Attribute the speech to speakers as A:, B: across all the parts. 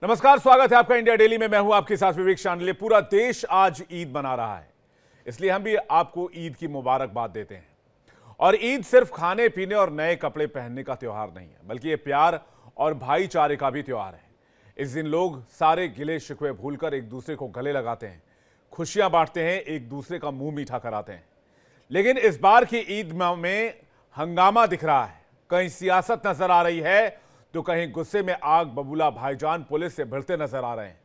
A: नमस्कार, स्वागत है आपका इंडिया डेली में। मैं हूं आपके साथ विवेक शांडिल्य। पूरा देश आज ईद मना रहा है, इसलिए हम भी आपको ईद की मुबारकबाद देते हैं। और ईद सिर्फ खाने पीने और नए कपड़े पहनने का त्योहार नहीं है, बल्कि ये प्यार और भाईचारे का भी त्योहार है। इस दिन लोग सारे गिले शिकवे भूलकर एक दूसरे को गले लगाते हैं, खुशियां बांटते हैं, एक दूसरे का मुंह मीठा कराते हैं। लेकिन इस बार की ईद में हंगामा दिख रहा है। कहीं सियासत नजर आ रही है तो कहीं गुस्से में आग बबूला भाईजान पुलिस से भिड़ते नजर आ रहे हैं।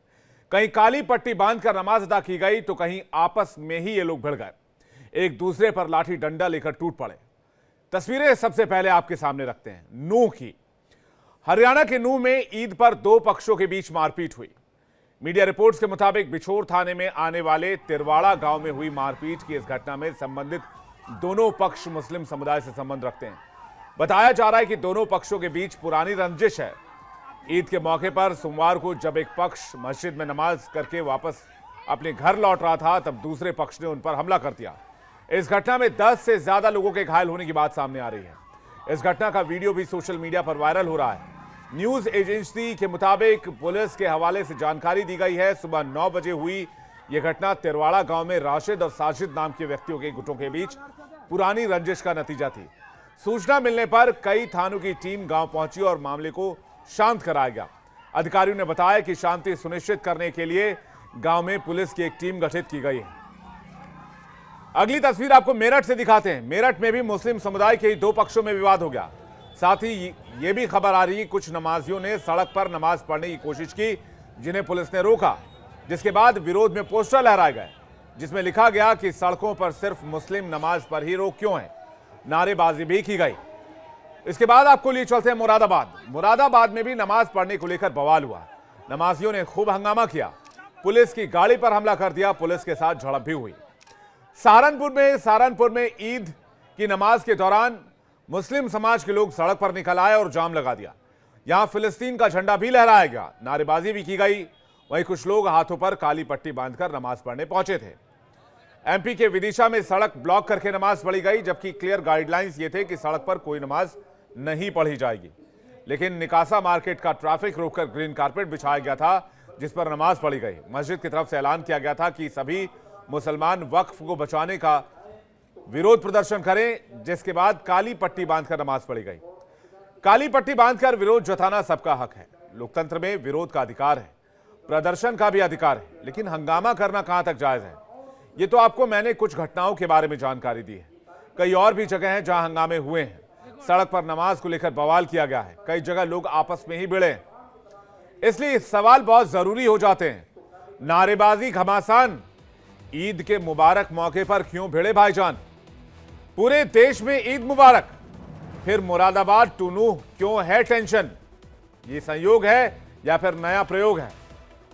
A: कहीं काली पट्टी बांधकर नमाज अदा की गई तो कहीं आपस में ही ये लोग भिड़ गए, एक दूसरे पर लाठी डंडा लेकर टूट पड़े। तस्वीरें सबसे पहले आपके सामने रखते हैं नूह की। हरियाणा के नूह में ईद पर दो पक्षों के बीच मारपीट हुई। मीडिया रिपोर्ट्स के मुताबिक बिछोर थाने में आने वाले तिरवाड़ा गांव में हुई मारपीट की इस घटना में संबंधित दोनों पक्ष मुस्लिम समुदाय से संबंध रखते हैं। बताया जा रहा है कि दोनों पक्षों के बीच पुरानी रंजिश है। ईद के मौके पर सोमवार को जब एक पक्ष मस्जिद में नमाज करके वापस अपने घर लौट रहा था, तब दूसरे पक्ष ने उन पर हमला कर दिया। इस घटना में 10 से ज्यादा लोगों के घायल होने की बात सामने आ रही है। इस घटना का वीडियो भी सोशल मीडिया पर वायरल हो रहा है। न्यूज एजेंसी के मुताबिक पुलिस के हवाले से जानकारी दी गई है, सुबह 9 बजे हुई यह घटना तिरवाड़ा गांव में राशिद और साजिद नाम के व्यक्तियों के गुटों के बीच पुरानी रंजिश का नतीजा थी। सूचना मिलने पर कई थानों की टीम गांव पहुंची और मामले को शांत कराया गया। अधिकारियों ने बताया कि शांति सुनिश्चित करने के लिए गांव में पुलिस की एक टीम गठित की गई है। अगली तस्वीर आपको मेरठ से दिखाते हैं। मेरठ में भी मुस्लिम समुदाय के दो पक्षों में विवाद हो गया। साथ ही यह भी खबर आ रही है कुछ नमाजियों ने सड़क पर नमाज पढ़ने की कोशिश की, जिन्हें पुलिस ने रोका, जिसके बाद विरोध में पोस्टर लहराए गए जिसमें लिखा गया कि सड़कों पर सिर्फ मुस्लिम नमाज पर ही रोक क्यों है। नारेबाजी भी की गई। इसके बाद आपको लिए चलते हैं मुरादाबाद। मुरादाबाद में भी नमाज पढ़ने को लेकर बवाल हुआ। नमाजियों ने खूब हंगामा किया, पुलिस की गाड़ी पर हमला कर दिया, पुलिस के साथ झड़प भी हुई। सहारनपुर में ईद की नमाज के दौरान मुस्लिम समाज के लोग सड़क पर निकल आए और जाम लगा दिया। यहां फिलिस्तीन का झंडा भी लहराया गया, नारेबाजी भी की गई। वहीं कुछ लोग हाथों पर काली पट्टी बांधकर नमाज पढ़ने पहुंचे थे। एमपी के विदिशा में सड़क ब्लॉक करके नमाज पढ़ी गई, जबकि क्लियर गाइडलाइंस ये थे कि सड़क पर कोई नमाज नहीं पढ़ी जाएगी। लेकिन निकासा मार्केट का ट्रैफिक रोककर ग्रीन कारपेट बिछाया गया था, जिस पर नमाज पढ़ी गई। मस्जिद की तरफ से ऐलान किया गया था कि सभी मुसलमान वक्फ को बचाने का विरोध प्रदर्शन करें, जिसके बाद काली पट्टी बांधकर नमाज पढ़ी गई। काली पट्टी बांधकर विरोध जताना सबका हक है। लोकतंत्र में विरोध का अधिकार है, प्रदर्शन का भी अधिकार है, लेकिन हंगामा करना कहां तक जायज है? ये तो आपको मैंने कुछ घटनाओं के बारे में जानकारी दी है। कई और भी जगह हैं जहां हंगामे हुए हैं। सड़क पर नमाज को लेकर बवाल किया गया है। कई जगह लोग आपस में ही भिड़े हैं। इसलिए सवाल बहुत जरूरी हो जाते हैं। नारेबाजी, घमासान, ईद के मुबारक मौके पर क्यों भिड़े भाईजान? पूरे देश में ईद मुबारक, फिर मुरादाबाद टू नूह क्यों है टेंशन? ये संयोग है या फिर नया प्रयोग है?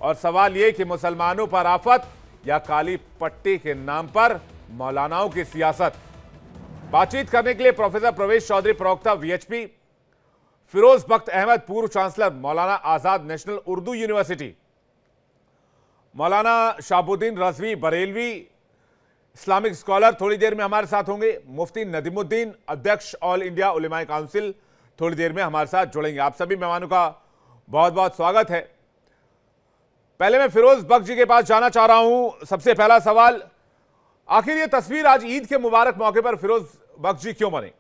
A: और सवाल ये कि मुसलमानों पर आफत या काली पट्टी के नाम पर मौलानाओं की सियासत? बातचीत करने के लिए प्रोफेसर प्रवेश चौधरी, प्रवक्ता वीएचपी, फिरोज बख्त अहमद, पूर्व chancellor Maulana Azad national Urdu university, मौलाना शाहबुद्दीन रजवी बरेलवी, इस्लामिक स्कॉलर, थोड़ी देर में हमारे साथ होंगे। मुफ्ती नदीमुद्दीन, अध्यक्ष ऑल इंडिया उलेमाए काउंसिल, थोड़ी देर में हमारे साथ जुड़ेंगे। आप सभी मेहमानों का बहुत बहुत स्वागत है। पहले मैं फिरोज बख्त जी के पास जाना चाह रहा हूं। सबसे पहला सवाल, आखिर ये तस्वीर आज ईद के मुबारक मौके पर फिरोज बख्त जी क्यों बनी?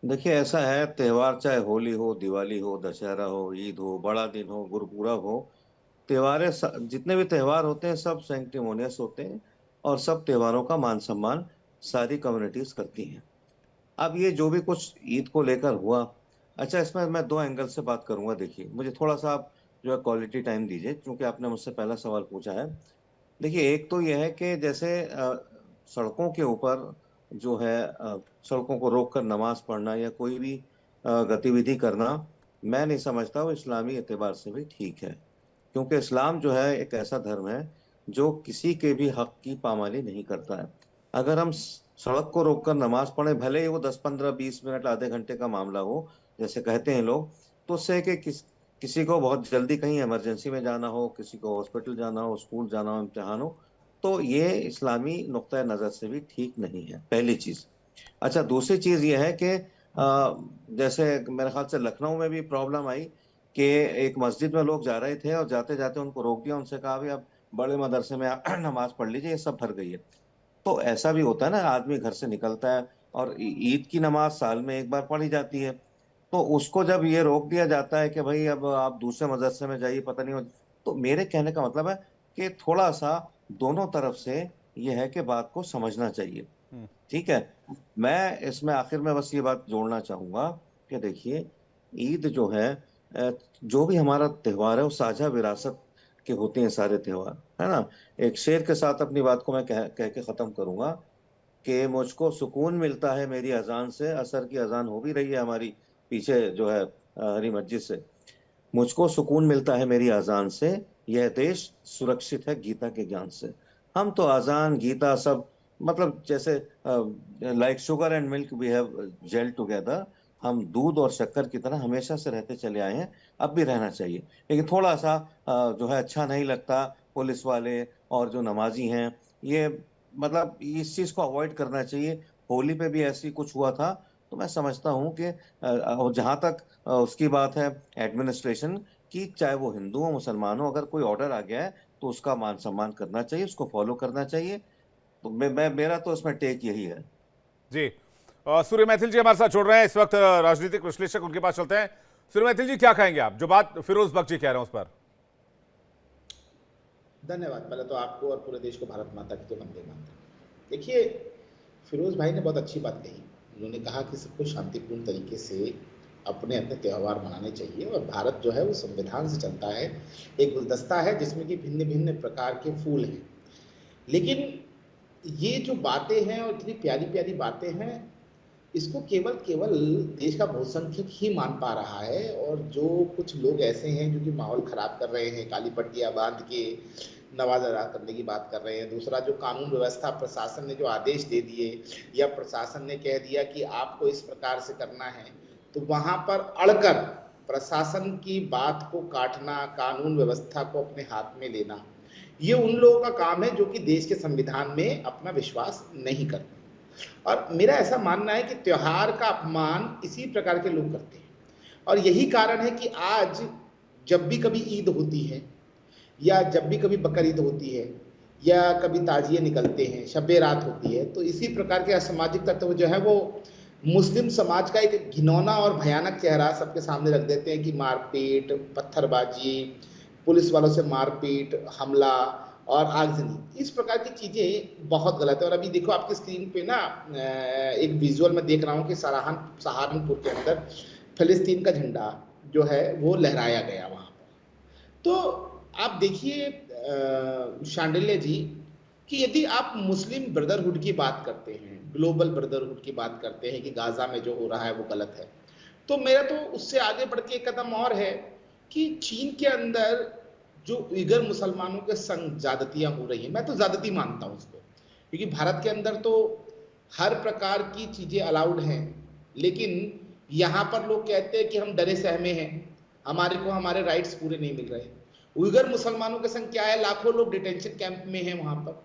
B: देखिए, ऐसा है, त्योहार चाहे होली हो, दिवाली हो, दशहरा हो, ईद हो, बड़ा दिन हो, गुरपूरब हो, त्योहार जितने भी त्योहार होते हैं सब सेंक्टिमोनियस होते हैं और सब त्योहारों का मान सम्मान सारी कम्युनिटीज करती हैं। अब ये जो भी कुछ ईद को लेकर हुआ, अच्छा, इसमें मैं दो एंगल से बात करूंगा। देखिए, मुझे थोड़ा सा आप जो है क्वालिटी टाइम दीजिए, क्योंकि आपने मुझसे पहला सवाल पूछा है। देखिए, एक तो यह है कि जैसे सड़कों के ऊपर जो है सड़कों को रोक कर नमाज पढ़ना या कोई भी गतिविधि करना, मैं नहीं समझता वो इस्लामी एतबार से भी ठीक है। क्योंकि इस्लाम जो है एक ऐसा धर्म है जो किसी के भी हक की पामाली नहीं करता है। अगर हम सड़क को रोककर नमाज पढ़े, भले ही वो 10, 15, 20 मिनट, आधे घंटे का मामला हो, जैसे कहते हैं लोग, तो उससे कि किसी को बहुत जल्दी कहीं इमरजेंसी में जाना हो, किसी को हॉस्पिटल जाना हो, स्कूल जाना हो, इम्तिहान हो, तो ये इस्लामी नुक्ता नज़र से भी ठीक नहीं है, पहली चीज़। अच्छा, दूसरी चीज़ ये है कि जैसे मेरे ख्याल से लखनऊ में भी प्रॉब्लम आई कि एक मस्जिद में लोग जा रहे थे और जाते जाते उनको रोक दिया, उनसे कहा भी आप बड़े मदरसे में नमाज पढ़ लीजिए, ये सब भर गई है। तो ऐसा भी होता है ना, आदमी घर से निकलता है और ईद की नमाज साल में एक बार पढ़ी जाती है, तो उसको जब ये रोक दिया जाता है कि भाई अब आप दूसरे मदरसे में जाइए, पता नहीं तो मेरे कहने का मतलब है कि थोड़ा सा दोनों तरफ से ये है कि बात को समझना चाहिए। ठीक है। मैं इसमें आखिर में बस ये बात जोड़ना चाहूंगा कि देखिए, ईद जो है, जो भी हमारा त्योहार है वो साझा विरासत के होते हैं सारे त्योहार, है ना। एक शेर के साथ अपनी बात को मैं कह के खत्म करूंगा कि मुझको सुकून मिलता है मेरी अजान से, असर की अजान हो भी रही है हमारी पीछे जो है हरी मस्जिद से। मुझको सुकून मिलता है मेरी अजान से, यह देश सुरक्षित है गीता के ज्ञान से। हम तो अजान गीता सब, मतलब जैसे like sugar and milk we have gel together, हम दूध और शक्कर की तरह हमेशा से रहते चले आए हैं, अब भी रहना चाहिए। लेकिन थोड़ा सा जो है अच्छा नहीं लगता, पुलिस वाले और जो नमाजी हैं, ये मतलब इस चीज को अवॉइड करना चाहिए। होली पे भी ऐसी कुछ हुआ था, तो मैं समझता हूँ कि और जहां तक उसकी बात है एडमिनिस्ट्रेशन की, चाहे वो हिंदू हो मुसलमान हो, अगर कोई ऑर्डर आ गया है तो उसका मान सम्मान करना चाहिए, उसको फॉलो करना चाहिए। तो मैं मेरा तो इसमें टेक यही है।
A: जी। सूर्य मैथिल जी हमारे साथ जुड़ रहे हैं इस वक्त, राजनीतिक विश्लेषक, उनके पास चलते हैं। सूर्य मैथिल जी, क्या कहेंगे आप जो बात फिरोज बख्श जी कह रहे हैं उस पर?
C: धन्यवाद। पहले तो आपको और पूरे देश को भारत माता की तो वंदे मातरम। देखिए, फिरोज भाई ने बहुत अच्छी बात कही। उन्होंने कहा कि सबको शांतिपूर्ण तरीके से अपने अपने त्यौहार मनाने चाहिए, और भारत जो है वो संविधान से चलता है, एक गुलदस्ता है जिसमें कि भिन्न भिन्न प्रकार के फूल हैं। लेकिन ये जो बातें हैं और इतनी प्यारी प्यारी बातें हैं, इसको केवल केवल देश का बहुसंख्यक ही मान पा रहा है, और जो कुछ लोग ऐसे हैं जो कि माहौल खराब कर रहे हैं, काली पट्टियां बांध के नमाज अदा करने की बात कर रहे हैं। दूसरा, जो कानून व्यवस्था प्रशासन ने जो आदेश दे दिए, या प्रशासन ने कह दिया कि आपको इस प्रकार से करना है, तो वहां पर अड़कर प्रशासन की बात को काटना, कानून व्यवस्था को अपने हाथ में लेना, ये उन लोगों का काम है जो कि देश के संविधान में अपना विश्वास नहीं करते। और मेरा ऐसा मानना है कि त्योहार का अपमान इसी प्रकार के लोग करते हैं, और यही कारण है कि आज जब भी कभी ईद होती है, या जब भी कभी बकर ईद होती है, या कभी ताजिए निकलते हैं, शब्बे रात होती है, तो इसी प्रकार के असामाजिक तत्व जो है वो मुस्लिम समाज का एक घिनौना और भयानक चेहरा सबके सामने रख देते हैं कि मारपीट, पत्थरबाजी, पुलिस वालों से मारपीट, हमला और आगजनी, इस प्रकार की चीजें बहुत गलत है। और अभी देखो आपकी स्क्रीन पे ना एक विजुअल में देख रहा हूँ कि सहारनपुर के अंदर फिलिस्तीन का झंडा जो है वो लहराया गया वहां पर। तो आप देखिए शांडिल्य जी, कि यदि आप मुस्लिम ब्रदरहुड की बात करते हैं, ग्लोबल ब्रदरहुड की बात करते हैं कि गाजा में जो हो रहा है वो गलत है, तो मेरा तो उससे आगे बढ़ के एक कदम और है कि चीन के अंदर जो उइगर मुसलमानों के संग ज्यादतियां हो रही हैं, मैं तो ज्यादती मानता हूं उसको, क्योंकि भारत के अंदर तो हर प्रकार की चीजें अलाउड हैं, लेकिन यहां पर लोग कहते हैं कि हम डरे सहमे हैं, हमारे को हमारे राइट्स पूरे नहीं मिल रहे। उइगर मुसलमानों के संग क्या है, लाखों लोग डिटेंशन कैंप में हैं, वहां पर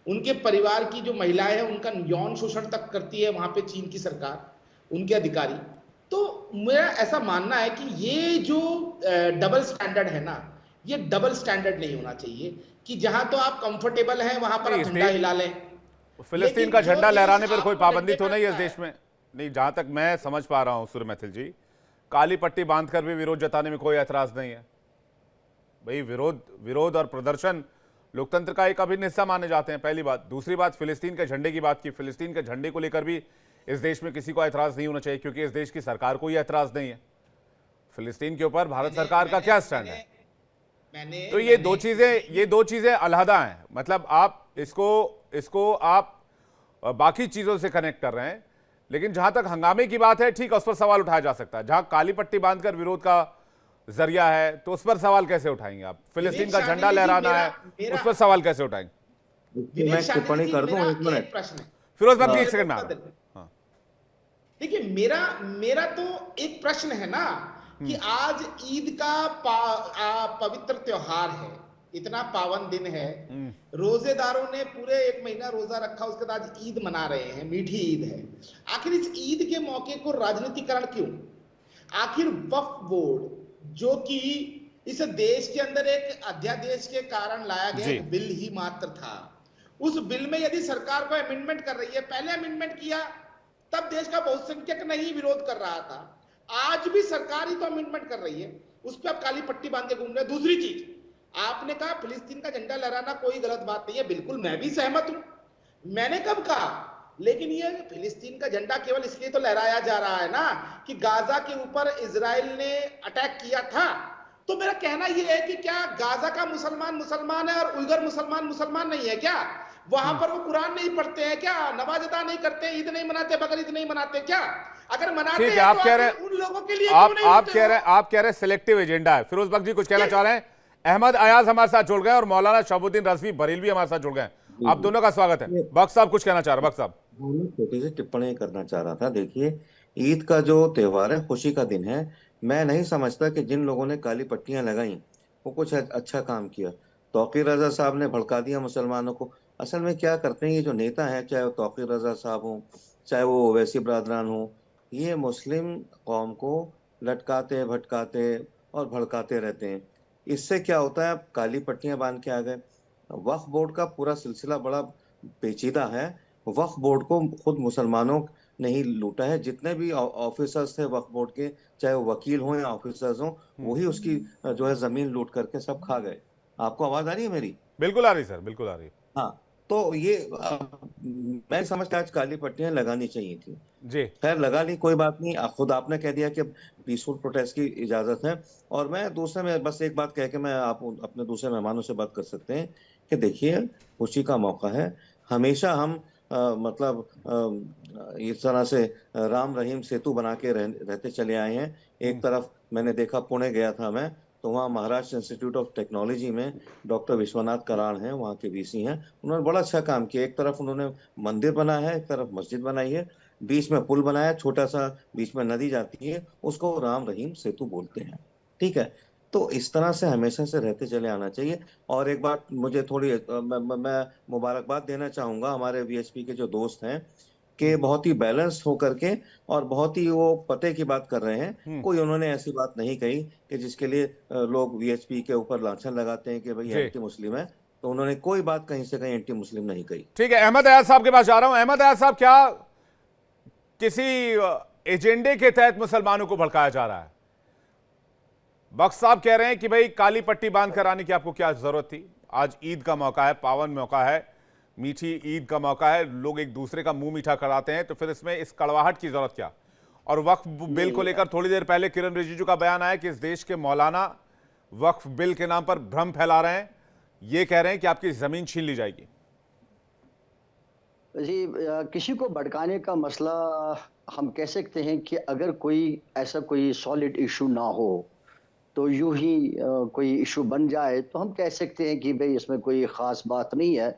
C: उनके परिवार की जो महिलाएं हैं उनका यौन शोषण तक करती है वहां पे चीन की सरकार, उनके अधिकारी। तो मेरा ऐसा मानना है कि ये जो डबल स्टैंडर्ड है ना, ये डबल स्टैंडर्ड नहीं होना चाहिए कि जहां तो आप कंफर्टेबल हैं वहां पर
A: नहीं,
C: आप झंडा हिला लें,
A: फिलिस्तीन
C: लेकिन
A: का
C: जो
A: झंडा
C: देश
A: लहराने पर कोई
C: आपको
A: पाबंदी
C: झंडे
A: तो
C: पे
A: नहीं है इस
C: रखता
A: देश
C: है,
A: में? नहीं, जहां तक मैं समझ पा रहा हूं सूर्य मैथिल जी, काली पट्टी बांधकर भी विरोध जताने में कोई ऐतराज नहीं है। भाई, विरोध विरोध और प्रदर्शन लोकतंत्र का एक अभिन्न हिस्सा माने जाते हैं, पहली बात। दूसरी बात, फिलिस्तीन के झंडे की बात की, फिलिस्तीन के झंडे को लेकर भी इस देश में किसी को ऐतराज नहीं होना चाहिए, क्योंकि इस देश की सरकार को ऐतराज नहीं है। फिलिस्तीन के ऊपर भारत सरकार का क्या स्टैंड है? तो ये दो चीजें अलहदा हैं। मतलब आप इसको आप बाकी चीजों से कनेक्ट कर रहे हैं, लेकिन जहां तक हंगामे की बात है, ठीक है, उस पर सवाल उठाया जा सकता है। जहां काली पट्टी बांधकर विरोध का जरिया है, तो उस पर सवाल कैसे उठाएंगे आप? फिलिस्तीन का झंडा लहराना है, उस पर सवाल कैसे उठाएंगे?
B: मैं टिप्पणी कर दूं, एक मिनट।
C: प्रश्न है,
A: फिरोज बाबू एक सेकंड में आ रहा हूं। हाँ।
C: देखिए मेरा मेरा तो एक प्रश्न है ना कि आज ईद का पवित्र त्योहार है, इतना पावन दिन है, रोजेदारों ने पूरे एक महीना रोजा रखा, उसके बाद आज ईद मना रहे हैं, मीठी ईद है। आखिर इस ईद के मौके को राजनीतिकरण क्यों? आखिर वक्फ बोर्ड जो कि इस देश के अंदर एक अध्यादेश के कारण लाया गया
A: जी।
C: एक बिल ही मात्र था। उस बिल में यदि सरकार को अमेंडमेंट कर रही है, पहले अमेंडमेंट किया तब देश का बहुसंख्यक नहीं विरोध कर रहा था, आज भी सरकार ही तो अमेंडमेंट कर रही है, उस पर आप काली पट्टी बांध के घूम रहे हैं। दूसरी चीज, आपने कहा फिलिस्तीन का झंडा लहराना कोई गलत बात नहीं है, बिल्कुल मैं भी सहमत हूं। मैंने कब कहा, लेकिन ये फिलिस्तीन का झंडा केवल इसलिए तो लहराया जा रहा है ना कि गाजा के ऊपर इजराइल ने अटैक किया था। तो मेरा कहना यह है कि क्या गाजा का मुसलमान मुसलमान है और उइगर मुसलमान मुसलमान नहीं है क्या? वहां पर वो कुरान नहीं पढ़ते हैं क्या? नमाज अदा नहीं करते, ईद नहीं मनाते, बकरीद नहीं मनाते क्या? अगर मनाते
A: ठीक है,
C: हैं
A: आप
C: तो
A: कह रहे
C: आखिर उन लोगों के लिए
A: आप
C: क्यों नहीं
A: आप
C: होते
A: कह
C: हो?
A: रहे आप कह रहे हैं सिलेक्टिव एजेंडा है। फिरोज बख्श जी कुछ कहना चाह रहे हैं? अहमद अयाज हमारे साथ जुड़ गए और मौलाना शहाबुद्दीन रजवी बरेलवी हमारे साथ जुड़ गए। आप दोनों का स्वागत है। बख्श साहब कुछ कहना चाह रहे हैं? बख्श साहब,
B: मैं छोटी सी टिप्पणी करना चाह रहा था। देखिए, ईद का जो त्योहार है खुशी का दिन है। मैं नहीं समझता कि जिन लोगों ने काली पट्टियां लगाई वो कुछ अच्छा काम किया। तौकीर रजा साहब ने भड़का दिया मुसलमानों को। असल में क्या करते हैं ये जो नेता हैं, चाहे वो तौकीर रजा साहब हो, चाहे वो ओवैसी बरदरान हो, ये मुस्लिम कौम को लटकाते भटकाते और भड़काते रहते हैं। इससे क्या होता है, आप काली पट्टियां बांध के आ गए। वक्फ बोर्ड का पूरा सिलसिला बड़ा पेचीदा है। वक्फ बोर्ड को खुद मुसलमानों ने ही लूटा है। जितने भी ऑफिसर्स थे वक्फ बोर्ड के, चाहे वो वकील हों या ऑफिसर्स हों, वही उसकी जो है जमीन लूट करके सब खा गए। आपको आवाज आ रही है मेरी?
A: बिल्कुल आ रही सर, बिल्कुल आ रही है।
B: हाँ। तो ये मैं समझता आज काली पट्टियां लगानी चाहिए थी।
A: जी
B: खैर, लगा ली, कोई बात नहीं। खुद आपने कह दिया कि पीसफुल प्रोटेस्ट की इजाजत है। और मैं दूसरे में बस एक बात कह के मैं आप अपने दूसरे मेहमानों से बात कर सकते हैं कि देखिए, खुशी का मौका है। हमेशा हम मतलब इस तरह से राम रहीम सेतु बना के रहते चले आए हैं। एक तरफ मैंने देखा, पुणे गया था मैं, तो वहाँ महाराष्ट्र इंस्टीट्यूट ऑफ टेक्नोलॉजी में डॉक्टर विश्वनाथ कराड़ हैं, वहाँ के वीसी हैं। उन्होंने बड़ा अच्छा काम किया। एक तरफ उन्होंने मंदिर बनाया है, एक तरफ मस्जिद बनाई है, बीच में पुल बनाया, छोटा सा, बीच में नदी जाती है, उसको राम रहीम सेतु बोलते हैं। ठीक है। तो इस तरह से हमेशा से रहते चले आना चाहिए। और एक बात मुझे थोड़ी मैं मुबारकबाद देना चाहूंगा हमारे वीएचपी के जो दोस्त हैं, कि बहुत ही बैलेंस होकर के और बहुत ही वो पते की बात कर रहे हैं। कोई उन्होंने ऐसी बात नहीं कही कि जिसके लिए लोग वीएचपी के ऊपर लांछन लगाते हैं कि भाई
A: जी
B: एंटी मुस्लिम है। तो उन्होंने कोई बात कहीं से कहीं एंटी मुस्लिम नहीं कही।
A: ठीक है, अहमद अयाज साहब के पास जा रहा हूं। अहमद अयाज साहब, क्या किसी एजेंडे के तहत मुसलमानों को भड़काया जा रहा है? बख्श साहब कह रहे हैं कि भाई काली पट्टी बांध कर आने की आपको क्या जरूरत थी? आज ईद का मौका है, पावन मौका है, मीठी ईद का मौका है, लोग एक दूसरे का मुंह मीठा कराते हैं, तो फिर इसमें इस कड़वाहट की जरूरत क्या? और वक्फ बिल को लेकर थोड़ी देर पहले किरण रिजिजू का बयान आया कि इस देश के मौलाना वक्फ बिल के नाम पर भ्रम फैला रहे हैं। ये कह रहे हैं कि आपकी जमीन छीन ली जाएगी।
D: जी, किसी को भड़काने का मसला हम कह सकते हैं कि अगर कोई ऐसा कोई सॉलिड इशू ना हो तो यूं ही कोई इशू बन जाए तो हम कह सकते हैं कि भाई इसमें कोई ख़ास बात नहीं है,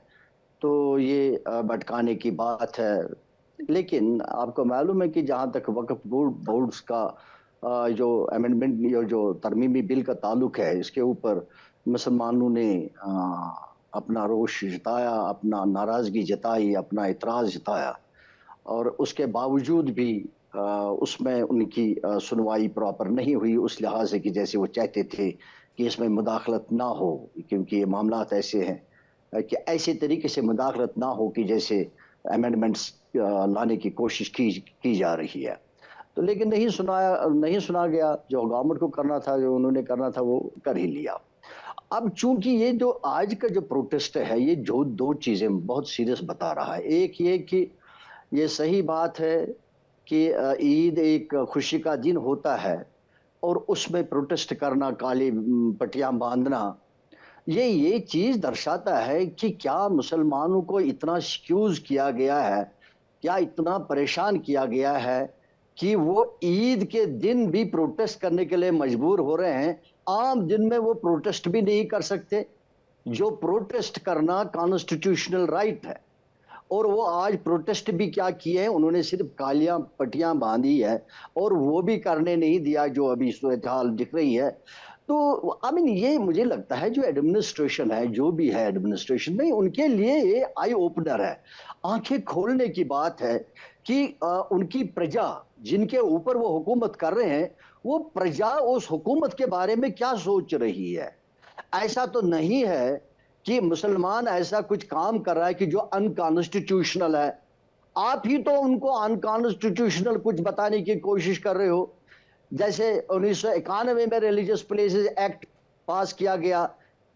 D: तो ये भटकाने की बात है। लेकिन आपको मालूम है कि जहाँ तक वक्फ बोर्ड्स का जो अमेंडमेंट या जो तरमीमी बिल का ताल्लुक है, इसके ऊपर मुसलमानों ने अपना रोष जताया, अपना नाराज़गी जताई, अपना इतराज़ जताया, और उसके बावजूद भी उसमें उनकी सुनवाई प्रॉपर नहीं हुई उस लिहाज से कि जैसे वो चाहते थे कि इसमें मुदाखलत ना हो, क्योंकि ये मामलात ऐसे हैं कि ऐसे तरीके से मुदाखलत ना हो कि जैसे अमेंडमेंट्स लाने की कोशिश की जा रही है। तो लेकिन नहीं सुना गया। जो गवर्नमेंट को करना था, जो उन्होंने करना था, वो कर ही लिया। अब चूंकि ये जो आज का जो प्रोटेस्ट है, ये जो दो चीजें बहुत सीरियस बता रहा है। एक ये कि ये सही बात है कि ईद एक खुशी का दिन होता है और उसमें प्रोटेस्ट करना, काली पट्टियां बांधना, ये चीज दर्शाता है कि क्या मुसलमानों को इतना एक्सक्यूज किया गया है, क्या इतना परेशान किया गया है कि वो ईद के दिन भी प्रोटेस्ट करने के लिए मजबूर हो रहे हैं। आम दिन में वो प्रोटेस्ट भी नहीं कर सकते, जो प्रोटेस्ट करना कॉन्स्टिट्यूशनल राइट है। और वो आज प्रोटेस्ट भी क्या किए हैं, उन्होंने सिर्फ कालियां पट्टियां बांधी है और वो भी करने नहीं दिया जो अभी सूरत हाल दिख रही है। तो आई मीन ये मुझे लगता है जो एडमिनिस्ट्रेशन है, जो भी है एडमिनिस्ट्रेशन में, उनके लिए ये आई ओपनर है, आंखें खोलने की बात है कि उनकी प्रजा जिनके ऊपर वो हुकूमत कर रहे हैं वो प्रजा उस हुकूमत के बारे में क्या सोच रही है। ऐसा तो नहीं है कि मुसलमान ऐसा कुछ काम कर रहा है कि जो अनकॉन्स्टिट्यूशनल है। आप ही तो उनको अनकॉन्स्टिट्यूशनल कुछ बताने की कोशिश कर रहे हो। जैसे 1991 में रिलीजियस प्लेसेस एक्ट पास किया गया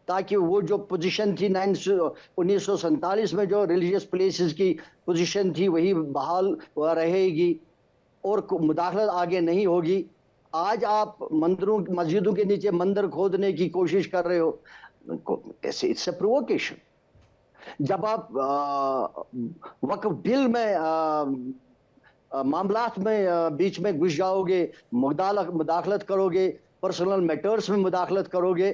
D: ताकि वो जो पोजीशन थी 1947 में जो रिलीजियस प्लेसेस की पोजीशन थी वही बहाल रहेगी और मुदाखलत आगे नहीं होगी। आज आप मंदिरों मस्जिदों के नीचे मंदिर खोदने की कोशिश कर रहे हो, कैसे? It's a provocation. जब आप वक्फ बिल में मामलात में बीच में घुस जाओगे, मुदाखलत करोगे, पर्सनल मैटर्स में मुदाखलत करोगे,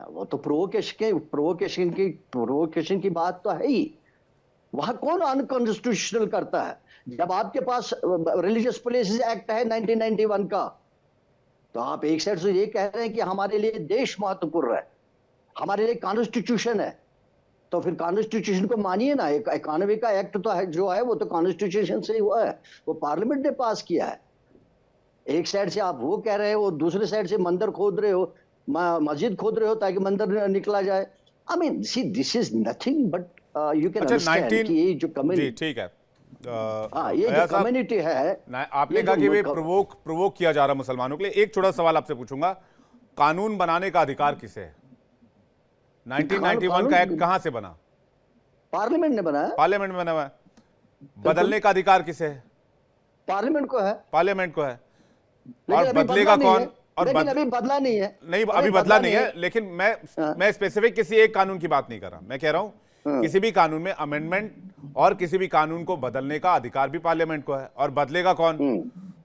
D: वो तो प्रोवोकेशन की बात तो है ही। वहां कौन अनकॉन्स्टिट्यूशनल करता है? जब आपके पास रिलीजियस प्लेसेस एक्ट है 1991 का, तो आप एक साइड से ये कह रहे हैं कि हमारे लिए देश महत्वपूर्ण है, हमारे लिए कॉन्स्टिट्यूशन है, तो फिर कॉन्स्टिट्यूशन को मानिए ना। 91 का एक्ट तो है जो है वो तो कॉन्स्टिट्यूशन से ही हुआ है, वो पार्लियामेंट ने पास किया है। एक साइड से आप वो कह रहे हो, दूसरे साइड से मंदिर खोद रहे हो, मस्जिद खोद रहे हो ताकि मंदिर निकला जाए। I mean see this is nothing but you can understand कि ये जो कम्युनिटी,
A: ठीक है,
D: ये जो कम्युनिटी है,
A: आपने कहा कि वे प्रोवोक किया जा रहा मुसलमानों के लिए। एक छोटा सवाल आपसे पूछूंगा, कानून बनाने का अधिकार किसे है? 1991 का एक्ट कहां से बना?
D: पार्लियामेंट ने बनाया।
A: पार्लियामेंट में बना हुआ है। बदलने का अधिकार किसे है?
D: पार्लियामेंट को है।
A: पार्लियामेंट को है।
D: लेकिन
A: और
D: अभी
A: बदलेगा
D: बदला नहीं
A: कौन?
D: है।
A: और
D: लेकिन अभी बदला नहीं है।
A: नहीं, अभी बदला नहीं है, लेकिन मैं स्पेसिफिक किसी एक कानून की बात नहीं कर रहा। मैं कह रहा हूं किसी भी कानून में अमेंडमेंट और किसी भी कानून को बदलने का अधिकार भी पार्लियामेंट को है। और बदलेगा कौन?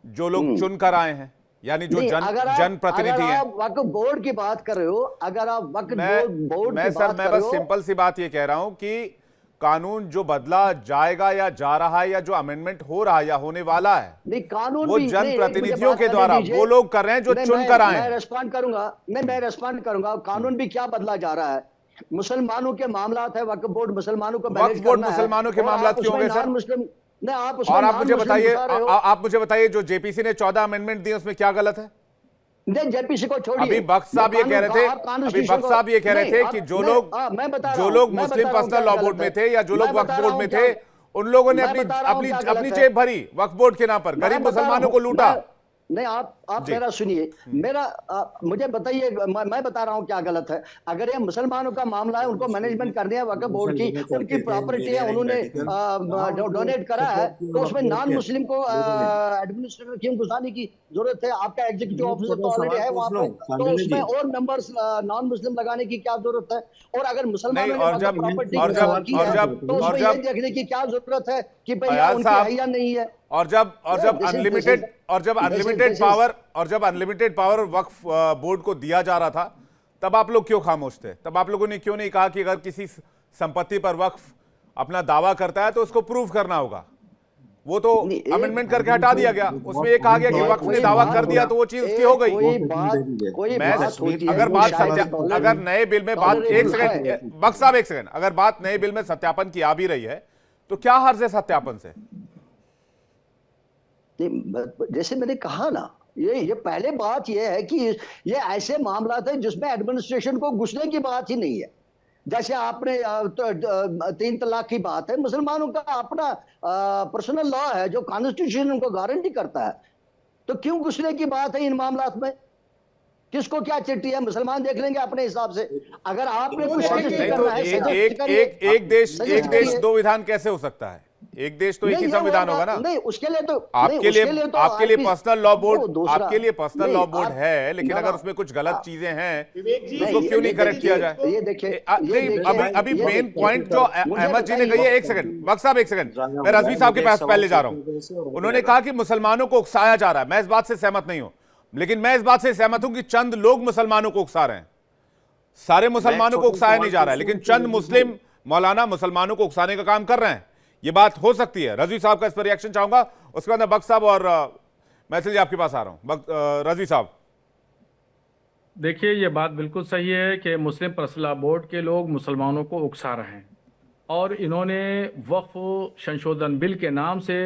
A: जो लोग चुन कर आए हैं, यानी जो जनप्रतिनिधि हैं।
D: वक्फ बोर्ड की बात कर रहे हो, अगर आप वक्फ बोर्ड की बात
A: मैं बस सिंपल सी बात ये कह रहा हूं कि कानून जो बदला जाएगा या जा रहा है, या जो अमेंडमेंट हो रहा है या होने वाला है,
D: नहीं, कानून
A: वो जनप्रतिनिधियों के द्वारा वो लोग कर रहे हैं जो चुन कर आए हैं।
D: मैं रेस्पॉन्ड करूंगा। कानून भी क्या बदला जा रहा है? मुसलमानों के मामलात है, वक्फ बोर्ड मुसलमानों को मैनेज करना है।
A: मुसलमानों के मामलात क्यों होंगे सर?
D: नहीं,
A: और आप मुझे बताइए जो जेपीसी ने 14 अमेंडमेंट दिए उसमें क्या गलत है?
D: जेपीसी को छोड़िए।
A: अभी बख्श साहब ये कह रहे थे कि जो लोग मुस्लिम पर्सनल लॉ बोर्ड में थे या जो लोग वक्फ बोर्ड में थे, उन लोगों ने अपनी जेब भरी वक्फ बोर्ड के नाम पर, गरीब मुसलमानों को लूटा।
D: नहीं, आप मेरा सुनिए, मुझे बताइए, मैं बता रहा हूँ क्या गलत है। अगर ये मुसलमानों का मामला है, उनको मैनेजमेंट करनी है वक्फ बोर्ड की, उनकी प्रॉपर्टी है, उन्होंने डोनेट करा है, तो उसमें नॉन मुस्लिम को एडमिनिस्ट्रेटर क्यों घुसाने की जरूरत है? आपका एग्जीक्यूटिव ऑफिसर तो ऑलरेडी है वहाँ पे, तो उसमें और मेंबर्स नॉन मुस्लिम लगाने की क्या जरूरत है? और अगर मुसलमानों ने प्रॉपर्टी की है तो उसमें ये देखने की क्या जरूरत है कि भैया उनकी है या नहीं है?
A: और जब अनलिमिटेड पावर वक्फ बोर्ड को दिया जा रहा था, तब आप लोग क्यों खामोश थे? तब आप लोगों ने क्यों नहीं कहा कि अगर किसी संपत्ति पर वक्फ अपना दावा करता है तो उसको प्रूव करना होगा? वो तो अमेंडमेंट करके हटा दिया गया। उसमें ये कहा गया कि वक्फ ने दावा कर दिया तो वो चीज उसकी हो गई। अगर नए बिल में बात, एक सेकंड बख्श साहब, एक सेकंड, अगर बात नए बिल में सत्यापन की आ भी रही है तो क्या हर्ज है सत्यापन से?
D: जैसे मैंने कहा ना, ये पहले बात ये है कि ये ऐसे मामला थे जिसमें एडमिनिस्ट्रेशन को घुसने की बात ही नहीं है। जैसे आपने 3 तलाक की बात है, मुसलमानों का अपना पर्सनल लॉ है जो कॉन्स्टिट्यूशन उनको गारंटी करता है, तो क्यों घुसने की बात है इन मामलात में? किसको क्या चिट्ठी है? मुसलमान देख लेंगे अपने हिसाब से। अगर आपने कुछ
A: एक देश दो विधान कैसे हो सकता है? एक देश तो एक ही संविधान होगा ना।
D: नहीं, उसके लिए तो
A: आपके लिए पर्सनल लॉ बोर्ड है, लेकिन अगर उसमें कुछ गलत चीजें हैं तो उसको क्यों नहीं करेक्ट किया जाए?
D: ये देखिए,
A: अभी मेन पॉइंट जो अहमद जी ने कही है, एक सेकंड बख्श साहब, एक सेकंड, मैं रजवी साहब के पास पहले जा रहा हूं। उन्होंने कहा कि मुसलमानों को उकसाया जा रहा है। मैं इस बात से सहमत नहीं हूं, लेकिन मैं इस बात से सहमत हूं कि चंद लोग मुसलमानों को उकसा रहे हैं। सारे मुसलमानों को उकसाया नहीं जा रहा है, लेकिन चंद मुस्लिम मौलाना मुसलमानों को उकसाने का काम कर रहे हैं। ये बात हो सकती है। रजवी साहब का इस पर रिएक्शन चाहूंगा, उसके बाद बख्श साहब और मैं चलिए आपके पास आ रहा हूं। रजवी साहब,
E: देखिए, ये बात बिल्कुल सही है कि मुस्लिम पर्सनल बोर्ड के लोग मुसलमानों को उकसा रहे हैं, और इन्होंने वक्फ संशोधन बिल के नाम से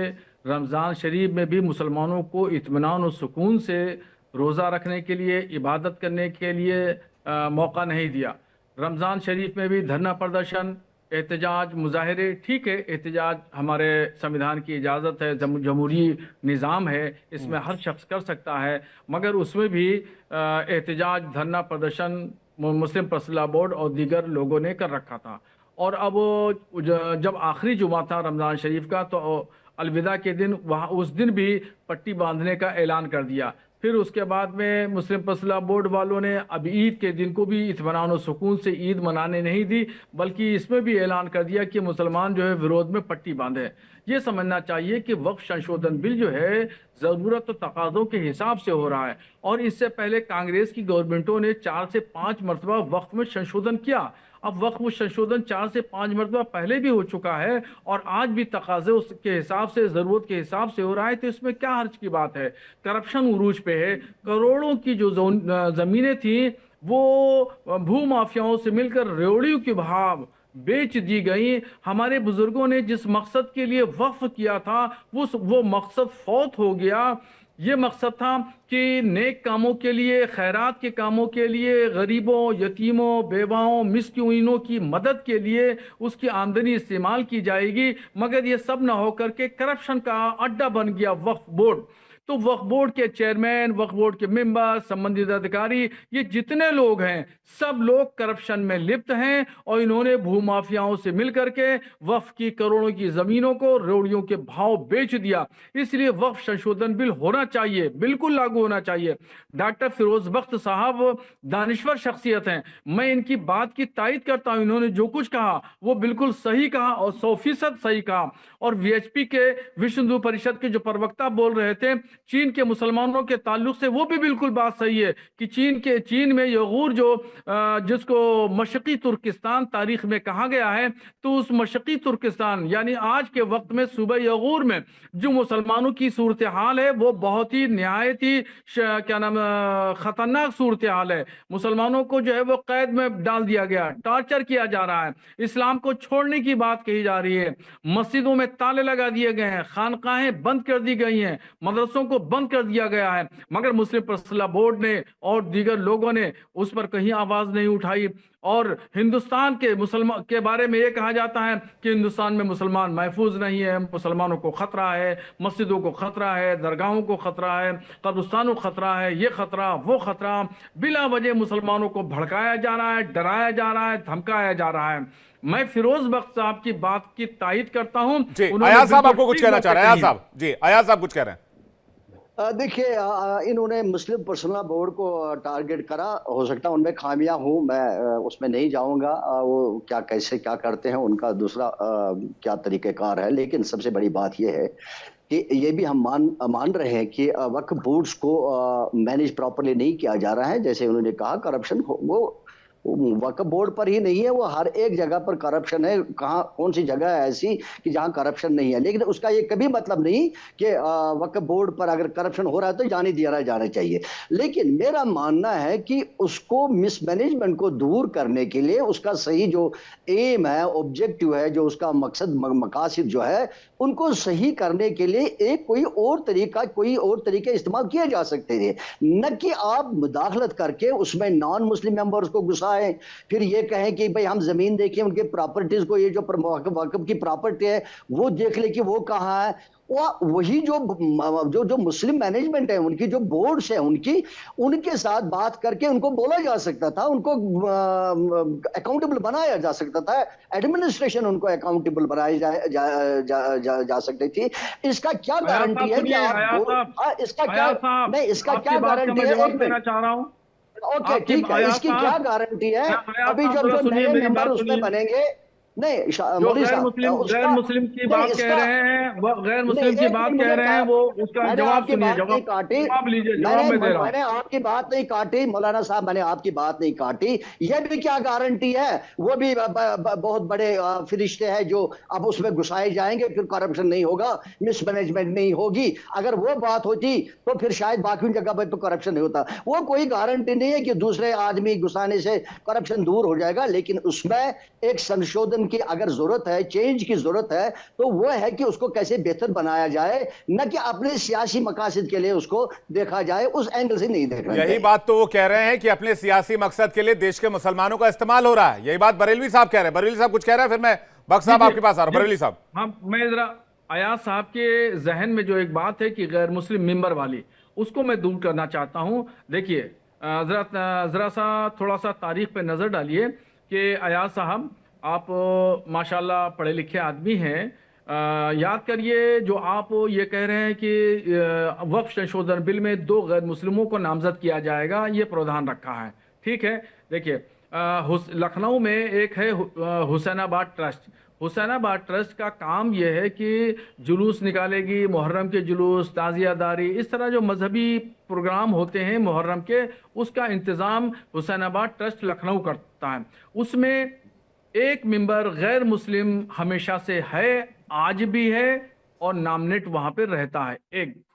E: रमज़ान शरीफ में भी मुसलमानों को इत्मीनान और सुकून से रोज़ा रखने के लिए, इबादत करने के लिए मौका नहीं दिया। रमज़ान शरीफ में भी धरना प्रदर्शन, एहतजाज, मुजाहरे, ठीक है, एहतजाज हमारे संविधान की इजाज़त है, जमहूरी निज़ाम है, इसमें हर शख्स कर सकता है, मगर उसमें भी एहतजाज, धरना प्रदर्शन मुस्लिम पर्सनल बोर्ड और दीगर लोगों ने कर रखा था। और अब जब आखिरी जुमा था रमज़ान शरीफ का, तो अलविदा के दिन वहाँ उस दिन भी पट्टी बांधने का ऐलान कर दिया। फिर उसके बाद में मुस्लिम पर्सनल बोर्ड वालों ने अब ईद के दिन को भी इत्मीनान और सुकून से ईद मनाने नहीं दी, बल्कि इसमें भी ऐलान कर दिया कि मुसलमान जो है विरोध में पट्टी बांधे। ये समझना चाहिए कि वक्फ संशोधन बिल जो है ज़रूरत और तकाज़ों के हिसाब से हो रहा है, और इससे पहले कांग्रेस की गवर्नमेंटों ने 4 से 5 मरतबा वक्फ में संशोधन किया। अब वक्फ संशोधन 4 से 5 मरतबा पहले भी हो चुका है और आज भी तकाज़े उसके हिसाब से, ज़रूरत के हिसाब से हो रहा है, तो इसमें क्या हर्ज की बात है। करप्शन उरूज पे है। करोड़ों की जो ज़मीनें थी वो भू माफियाओं से मिलकर रेवड़ियों के भाव बेच दी गई। हमारे बुजुर्गों ने जिस मकसद के लिए वक्फ किया था वो मकसद फौत हो गया। ये मकसद था कि नेक कामों के लिए, खैरात के कामों के लिए, गरीबों, यतीमों, बेवाओं, मिस्कीनों की मदद के लिए उसकी आमदनी इस्तेमाल की जाएगी, मगर ये सब ना होकर के करप्शन का अड्डा बन गया वक्फ बोर्ड। तो वक्फ बोर्ड के चेयरमैन, वक्फ बोर्ड के मेंबर, संबंधित अधिकारी, ये जितने लोग हैं सब लोग करप्शन में लिप्त हैं और इन्होंने भूमाफियाओं से मिलकर के वक्फ की करोड़ों की जमीनों को रेवड़ियों के भाव बेच दिया। इसलिए वक्फ संशोधन बिल होना चाहिए, बिल्कुल लागू होना चाहिए। डॉक्टर फिरोज बख्त साहब दानिश्वर शख्सियत हैं, मैं इनकी बात की तायद करता हूं। इन्होंने जो कुछ कहा वो बिल्कुल सही कहा और 100% सही कहा। और वीएचपी के विश्व हिंदू परिषद के जो प्रवक्ता बोल रहे थे चीन के मुसलमानों के ताल्लुक से, वो भी बिल्कुल बात सही है कि चीन में यगूर जिसको मशरकी तुर्किस्तान तारीख में कहा गया है, तो उस मशरकी तुर्किस्तान यानी आज के वक्त में सूबा यगूर में जो मुसलमानों की सूरत हाल है वो बहुत ही निहायत ही खतरनाक सूरत हाल है। मुसलमानों को जो है वो कैद में डाल दिया गया, टॉर्चर किया जा रहा है, इस्लाम को छोड़ने की बात कही जा रही है, मस्जिदों में ताले लगा दिए गए हैं, खानकाहें बंद कर दी गई हैं, मदरसों को बंद कर दिया गया है, मगर मुस्लिम पर्सनल बोर्ड ने और दीगर लोगों ने उस पर कहीं आवाज नहीं उठाई। और हिंदुस्तान के मुसलमान के बारे में ये कहा जाता है कि हिंदुस्तान में मुसलमान महफूज नहीं है, मुसलमानों को खतरा है, मस्जिदों को खतरा है, दरगाहों को खतरा है, कब्रिस्तानों को खतरा है, ये खतरा वो खतरा। बिला वजह मुसलमानों को भड़काया जा रहा है, डराया जा रहा है, धमकाया जा रहा है। मैं फिरोज बख्त साहब की बात की तायद करता हूं।
A: अयाज साहब आपको कुछ कहना चाह रहे हैं? अयाज साहब जी, अयाज साहब कुछ कह रहे हैं?
D: देखिए, इन्होंने मुस्लिम पर्सनल बोर्ड को टारगेट करा, हो सकता है उनमें खामियां हूं, मैं उसमें नहीं जाऊंगा। वो कैसे क्या करते हैं, उनका दूसरा क्या तरीक़ेकार है, लेकिन सबसे बड़ी बात यह है कि ये भी हम मान रहे हैं कि वक्फ बोर्ड्स को मैनेज प्रॉपर्ली नहीं किया जा रहा है। जैसे उन्होंने कहा, करप्शन वो वक्फ बोर्ड पर ही नहीं है, वो हर एक जगह पर करप्शन है। कौन सी जगह है ऐसी कि जहां करप्शन नहीं है? लेकिन उसका ये कभी मतलब नहीं कि वक्फ बोर्ड पर अगर करप्शन हो रहा है तो जाने दिया जाना चाहिए। लेकिन मेरा मानना है कि उसको मिसमैनेजमेंट को दूर करने के लिए उसका सही जो एम है, ऑब्जेक्टिव है, जो उसका मकसद मकासद जो है, उनको सही करने के लिए कोई और तरीके इस्तेमाल किए जा सकते थे, न कि आप मुदाखलत करके उसमें नॉन मुस्लिम मेंबर्स को घुसाएं, फिर ये कहें कि भाई हम जमीन देखें, उनके प्रॉपर्टीज को, ये जो वक्फ की प्रॉपर्टी है वो देख ले कि वो कहाँ है। वही जो मुस्लिम मैनेजमेंट है, उनकी जो बोर्ड्स है, उनके साथ बात करके उनको बोला जा सकता था, उनको अकाउंटेबल बनाया जा सकता था, एडमिनिस्ट्रेशन उनको अकाउंटेबल बनाई जा सकती थी। इसका क्या गारंटी है कि आप इसका क्या गारंटी है? ओके, ठीक है, इसकी क्या गारंटी है? अभी जब जो नए मेंबर उसमें बनेंगे, नहीं,
E: गैर मुस्लिम की बात कह रहे हैं, वो गैर मुस्लिम की बात कह रहे हैं, वो उसका जवाब सुनिए, जवाब लीजिए, जवाब मैं दे रहा हूं।
D: मैंने आपकी बात नहीं काटी मौलाना साहब, मैंने आपकी बात नहीं काटी। ये भी क्या गारंटी है? वो भी बहुत बड़े फरिश्ते हैं जो अब उसमें घुसाए जाएंगे, फिर करप्शन नहीं होगा, मिसमैनेजमेंट नहीं होगी। अगर वो बात होती तो फिर शायद बाकी जगह पर तो करप्शन नहीं होता। वो कोई गारंटी नहीं है कि दूसरे आदमी घुसाने से करप्शन दूर हो जाएगा, लेकिन उसमें एक संशोधन रिफॉर्म की अगर जरूरत है, चेंज की जरूरत है, तो वो है कि उसको कैसे बेहतर बनाया जाए, न कि अपने सियासी मकासद के लिए उसको देखा जाए, उस एंगल से नहीं देखना
A: यही
D: चाहिए।
A: बात तो वो कह रहे हैं कि अपने सियासी मकसद के लिए देश के मुसलमानों का इस्तेमाल हो रहा है। यही बात बरेलवी साहब कह रहे हैं। बरेलवी साहब कुछ कह रहे हैं, फिर मैं बख्श साहब आपके पास आ रहा हूं। बरेलवी साहब,
E: हाँ, मैं जरा अयाज साहब के जहन में जो एक बात है कि गैर मुस्लिम मेंबर वाली, उसको मैं दूर करना चाहता हूं। देखिए, जरा सा थोड़ा सा तारीख पे नजर डालिए कि अयाज साहब, आप माशाल्लाह पढ़े लिखे आदमी हैं। याद करिए, जो आप ये कह रहे हैं कि वक्फ संशोधन बिल में 2 गैर मुस्लिमों को नामजद किया जाएगा, ये प्रावधान रखा है। ठीक है, देखिए, लखनऊ में एक है हुसैनाबाद ट्रस्ट। हुसैनाबाद ट्रस्ट का काम यह है कि जुलूस निकालेगी, मुहर्रम के जुलूस, ताज़ियादारी, इस तरह जो मजहबी प्रोग्राम होते हैं मुहर्रम के, उसका इंतज़ाम हुसैनाबाद ट्रस्ट लखनऊ करता है। उसमें एक मेंबर गैर मुस्लिम हमेशा से है, आज भी है, और नामनेट वहां पे रहता है।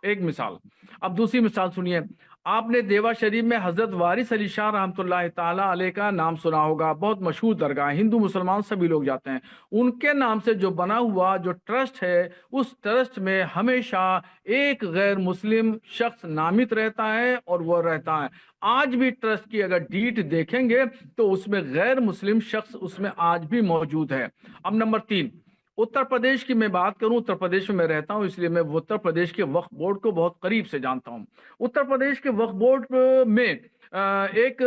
E: एक मिसाल। अब दूसरी मिसाल सुनिए। आपने देवा शरीफ में हजरत वारिस अली शाह रहमतुल्लाह ताला अलैह का नाम सुना होगा, बहुत मशहूर दरगाह, हिंदू मुसलमान सभी लोग जाते हैं। उनके नाम से जो बना हुआ जो ट्रस्ट है, उस ट्रस्ट में हमेशा एक गैर मुस्लिम शख्स नामित रहता है, और वो रहता है। आज भी ट्रस्ट की अगर डीट देखेंगे तो उसमें गैर मुस्लिम शख्स उसमें आज भी मौजूद है। अब नंबर 3, उत्तर प्रदेश की मैं बात करूं, उत्तर प्रदेश में मैं रहता हूं, इसलिए मैं उत्तर प्रदेश के वक्फ बोर्ड को बहुत करीब से जानता हूं। उत्तर प्रदेश के वक्फ बोर्ड में एक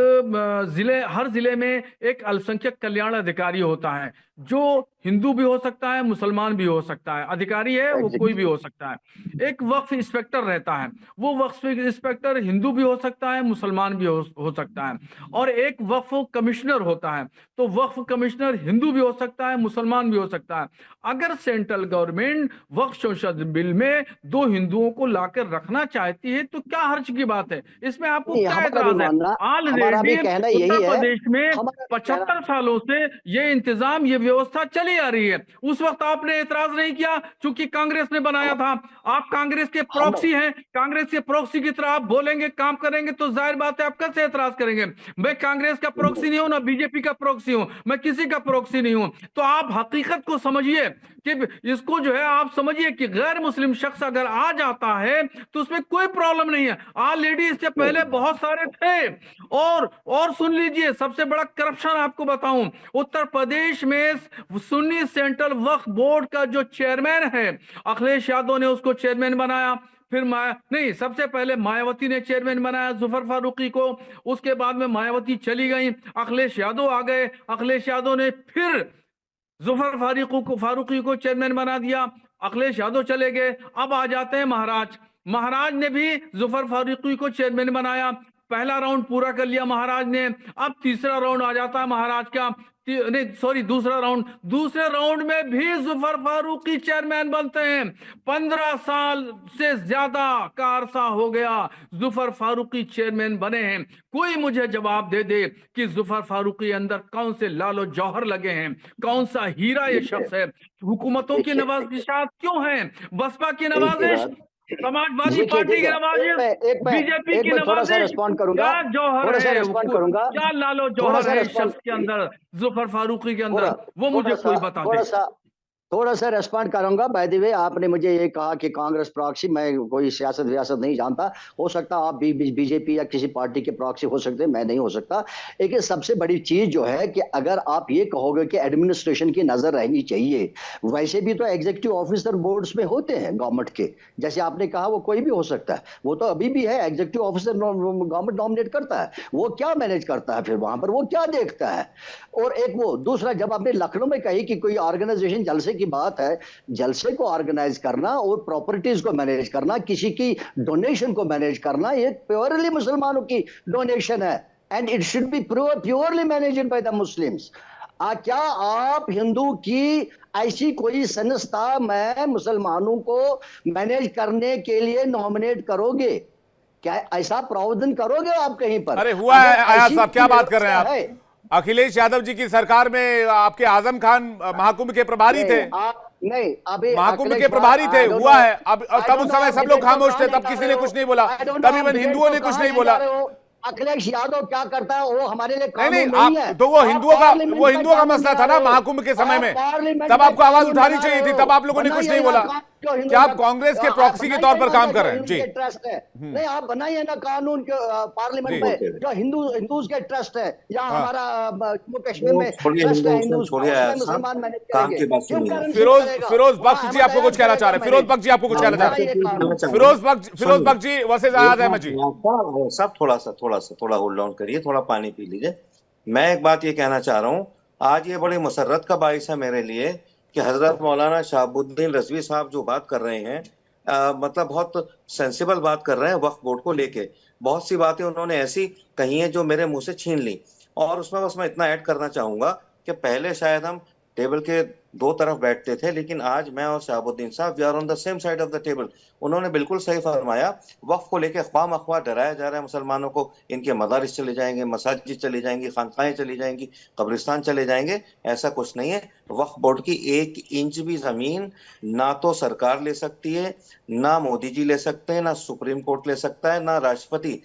E: हर जिले में एक अल्पसंख्यक कल्याण अधिकारी होता है, जो हिंदू भी हो सकता है, मुसलमान भी हो सकता है। अधिकारी है वो कोई भी हो सकता है। एक वक्फ इंस्पेक्टर रहता है, वो वक्फ इंस्पेक्टर हिंदू भी हो सकता है, मुसलमान भी हो सकता है। और एक वक्फ कमिश्नर होता है, तो वक्फ कमिश्नर हिंदू भी हो सकता है, मुसलमान भी हो सकता है। अगर सेंट्रल गवर्नमेंट वक्फ संशोधन बिल में 2 हिंदुओं को लाकर रखना चाहती है तो क्या हर्ज की बात है? इसमें आपको क्या
D: हमारा भी
E: एतराज है?
D: मानना, हमारा
E: ऑलरेडी
D: भी कहना
E: उत्तर
D: यही है,
E: प्रदेश में
D: हमारा भी
E: 75 सालों से ये इंतजाम, ये व्यवस्था चली आ रही है। उस वक्त आपने एतराज नहीं किया, क्योंकि कांग्रेस ने बनाया था। आप कांग्रेस के प्रॉक्सी हैं, कांग्रेस के प्रॉक्सी की तरह आप बोलेंगे, काम करेंगे, तो जाहिर बात है आप कैसे एतराज करेंगे? मैं कांग्रेस का प्रॉक्सी नहीं हूं, ना बीजेपी का प्रॉक्सी हूं, मैं किसी का प्रॉक्सी नहीं हूं। तो आप हकीकत को समझिए कि इसको जो है आप समझिए कि गैर मुस्लिम शख्स अगर आ जाता है तो उसमें कोई प्रॉब्लम नहीं है। ऑलरेडी इससे पहले बहुत सारे थे। और सुन लीजिए, सबसे बड़ा करप्शन आपको बताऊं, उत्तर प्रदेश में सुन्नी सेंट्रल वक्फ बोर्ड का जो चेयरमैन है, अखिलेश यादव ने उसको चेयरमैन बनाया। फिर सबसे पहले मायावती ने चेयरमैन बनाया जुफर फारूकी को। उसके बाद में मायावती चली गई, अखिलेश यादव आ गए। अखिलेश यादव ने फिर जुफर फारूकी को चेयरमैन बना दिया। अखिलेश यादव चले गए। अब आ जाते हैं महाराज ने भी जुफर फारूकी को चेयरमैन बनाया। पहला राउंड पूरा कर लिया महाराज ने। अब तीसरा राउंड आ जाता है महाराज का, नहीं सॉरी, दूसरा राउंड। दूसरे राउंड में भी जुफर फारूकी चेयरमैन बनते हैं। 15 साल से ज्यादा का अरसा हो गया जुफर फारूकी चेयरमैन बने हैं। कोई मुझे जवाब दे दे कि जुफर फारूकी अंदर कौन से लालो जौहर लगे हैं, कौन सा हीरा ये शख्स है। हुकूमतों की नवाजिशात क्यों है? बसपा की नवाजिश, समाजवादी पार्टी की नवाजिश, बीजेपी की
D: थोड़ा सा
E: नवाजिश,
D: रिस्पॉन्ड करूंगा,
E: क्या जौहर
D: थोड़ा सा
E: है,
D: रिस्पॉन्ड करूंगा,
E: क्या लालो जौहर है इस शख्स के अंदर, जुफर फारूकी के अंदर, वो मुझे कोई बता दे।
D: थोड़ा सा रेस्पॉन्ड करूंगा। बाय द वे, आपने मुझे ये कहा कि कांग्रेस प्रॉक्सी, मैं कोई सियासत वियासत नहीं जानता, हो सकता आप भी बीजेपी या किसी पार्टी के प्रॉक्सी हो सकते हैं, मैं नहीं हो सकता। लेकिन सबसे बड़ी चीज जो है कि अगर आप ये कहोगे कि एडमिनिस्ट्रेशन की नजर रहनी चाहिए, वैसे भी तो एग्जीक्यूटिव ऑफिसर बोर्ड्स में होते हैं गवर्नमेंट के, जैसे आपने कहा वो कोई भी हो सकता है, वो तो अभी भी है, एग्जीक्यूटिव ऑफिसर गवर्नमेंट नॉमिनेट करता है, वो क्या मैनेज करता है, फिर वहां पर वो क्या देखता है। और एक वो दूसरा, जब आपने लखनऊ में कही कि कोई ऑर्गेनाइजेशन जलसे की बात है, जलसे को ऑर्गेनाइज करना और प्रॉपर्टीज को मैनेज करना, किसी की डोनेशन को मैनेज करना, ये प्योरली मुसलमानों की डोनेशन है, and it should be purely managed by the Muslims. क्या आप हिंदू की ऐसी कोई संस्था में मुसलमानों को मैनेज करने के लिए नॉमिनेट करोगे? क्या ऐसा प्रावधान करोगे आप कहीं पर?
A: अरे हुआ है आयाज साहब, क्या बात कर रहे हैं आप? अखिलेश यादव जी की सरकार में आपके आजम खान महाकुंभ के प्रभारी थे।
D: नहीं, अभी
A: महाकुंभ के प्रभारी थे, हुआ है। अब तब उस समय सब लोग खामोश थे, तब किसी ने कुछ नहीं बोला, तब इवन हिंदुओं ने कुछ नहीं बोला।
D: अखिलेश यादव क्या करता है वो हमारे लिए
A: नहीं
D: कानून
A: नहीं,
D: नहीं है।
A: आप तो वो
D: आप
A: हिंदुओं
D: पार्लियामेंट
A: का
D: कानून
A: मसला था
D: बना
A: ना
D: रहे हो।
A: महाकुंभ के समय
D: आप
A: में,
D: पार्लियामेंट
A: तब
D: में
A: आपको आवाज
D: कानून
A: उठानी
D: बना
A: चाहिए
D: रहे
A: थी,
D: हो।
A: तब आप लोगों ने कुछ
D: बनाइए
A: नहीं
D: ना
A: बोला
D: जो हिंदू
A: कि आप
D: का
A: कांग्रेस के
D: आप
A: प्रॉक्सी के तौर
D: बनाइए
A: पर
D: ना
A: काम
D: जो
A: कर रहे हैं।
D: हिंदू
A: जी
D: के ट्रस्ट है। नहीं आप बनाइए ना कानून के पार्लियामेंट
A: जी
D: में जो हिंदूज के ट्रस्ट है या
A: हाँ।
D: हमारा जम्मू कश्मीर
B: वो
D: में
B: छोड़िए
D: ट्रस्ट है
B: हिंदू
D: हिंदूज का,
B: छोड़िए
D: उसमें
B: आयात साहब,
D: मुसलमान मैनेज
B: काम
D: करेंगे।
B: की बात
D: क्यों
B: सुनिए।
D: करेंसी
A: फिरोज
D: करेगा
A: फिरोज
D: वहाँ
A: बख्श जी
D: अहमद
A: आपको कुछ
D: अयाज
A: कहना चाह
D: करेगा
A: रहे हैं, फिरोज
D: मैनेज।
A: बख्श जी आपको कुछ
D: आप
A: कहना चाह रहे
D: बनाइए कानून।
A: हैं, फिरोज बख्श जी वर्सेस
B: एक
A: आजाद
B: बात
A: अहमद जी।
B: सब थोड़ा होल्ड डाउन करिए, थोड़ा पानी पी लीजिए। मैं एक बात ये कहना चाह रहा हूँ, आज ये बड़ी मसर्रत का बाइस है मेरे लिए कि हजरत मौलाना शहाबुद्दीन रजवी साहब जो बात कर रहे हैं, मतलब बहुत सेंसिबल बात कर रहे हैं वक्फ बोर्ड को लेके। बहुत सी बातें उन्होंने ऐसी कही हैं जो मेरे मुंह से छीन ली। और उसमें बस मैं इतना ऐड करना चाहूंगा कि पहले शायद हम टेबल के दो तरफ बैठते थे, लेकिन आज मैं और शहाबुद्दीन साहब we are on the same side of the table. उन्होंने बिल्कुल सही फरमाया, वक्फ को लेकर ख्वाम अख्वा डराया जा रहा है मुसलमानों को, इनके मदारिस चले जाएंगे, मसाजिद चली जाएंगी, खानकाहें चली जाएंगी, कब्रिस्तान चले जाएंगे। ऐसा कुछ नहीं है। वक्फ बोर्ड की 1 इंच भी जमीन ना तो सरकार ले सकती है, ना मोदी जी ले सकते हैं, ना सुप्रीम कोर्ट ले सकता है, ना राष्ट्रपति।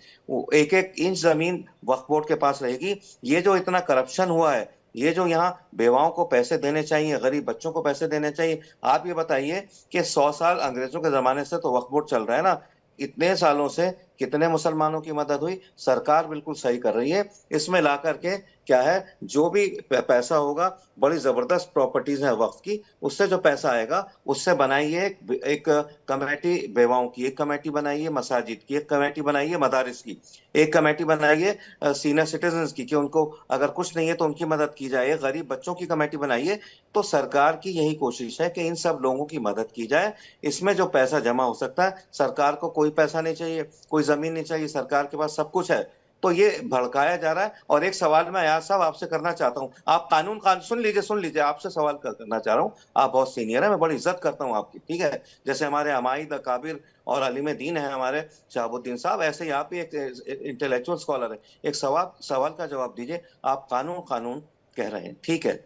B: 1-1 इंच जमीन वक्फ बोर्ड के पास रहेगी। ये जो इतना करप्शन हुआ है, ये जो यहाँ बेवाओं को पैसे देने चाहिए, गरीब बच्चों को पैसे देने चाहिए। आप ये बताइए कि 100 साल अंग्रेजों के जमाने से तो वक्फ बोर्ड चल रहा है ना, इतने सालों से कितने मुसलमानों की मदद हुई। सरकार बिल्कुल सही कर रही है। इसमें ला करके क्या है, जो भी पैसा होगा, बड़ी जबरदस्त प्रॉपर्टीज है वक्फ की, उससे जो पैसा आएगा उससे बनाइए एक कमेटी बेवाओं की, एक कमेटी बनाइए मसाजिद की, एक कमेटी बनाइए मदारिस की, एक कमेटी बनाइए सीनियर सिटीजन की, कि उनको अगर कुछ नहीं है तो उनकी मदद की जाए, गरीब बच्चों की कमेटी बनाइए। तो सरकार की यही कोशिश है कि इन सब लोगों की मदद की जाए। इसमें जो पैसा जमा हो सकता है, सरकार को कोई पैसा नहीं चाहिए, कोई जमीन नहीं चाहिए, सरकार के पास सब कुछ है। तो ये भड़काया जा रहा है। और एक सवाल मैं आयाज साहब आपसे करना चाहता हूं, आप कानून सुन लीजिए, आपसे सवाल करना चाह रहा हूं। आप बहुत सीनियर है, मैं बड़ी इज्जत करता हूं आपकी, ठीक है। जैसे हमारे अमाइद अकाबिर और अलीम दीन है हमारे शहाबुद्दीन साहब, ऐसे ही आप भी एक इंटेलेक्चुअल स्कॉलर है। एक सवाल का जवाब दीजिए। आप कानून कानून कह रहे हैं, ठीक है,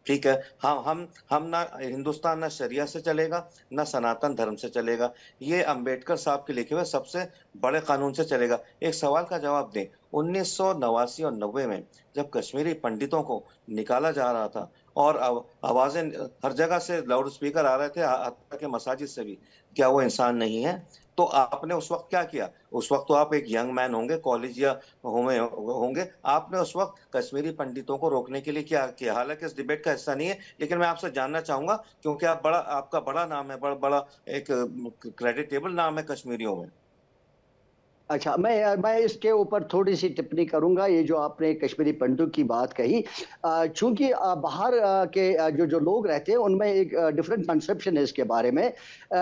B: ठीक है। हम ना हिंदुस्तान ना शरिया से चलेगा, ना सनातन धर्म से चलेगा, ये अंबेडकर साहब के लिखे हुए सबसे बड़े कानून से चलेगा। एक सवाल का जवाब दें। 1989 और 90 में जब कश्मीरी पंडितों को निकाला जा रहा था और आवाजें हर जगह से लाउड स्पीकर आ रहे थे, हत्या के मसाजिद से भी, क्या वो इंसान नहीं है? तो आपने उस वक्त क्या किया? उस वक्त तो आप एक यंग मैन होंगे, कॉलेज या होंगे, आपने उस वक्त कश्मीरी पंडितों को रोकने के लिए क्या किया? हालांकि इस डिबेट का हिस्सा नहीं है, लेकिन मैं आपसे जानना चाहूंगा, क्योंकि आपका बड़ा नाम है, बड़ा एक क्रेडिटेबल नाम है कश्मीरियों में।
D: अच्छा, मैं इसके ऊपर थोड़ी सी टिप्पणी करूंगा। ये जो आपने कश्मीरी पंडितों की बात कही, चूंकि बाहर के जो लोग रहते हैं उनमें एक डिफरेंट कंसेप्शन है इसके बारे में।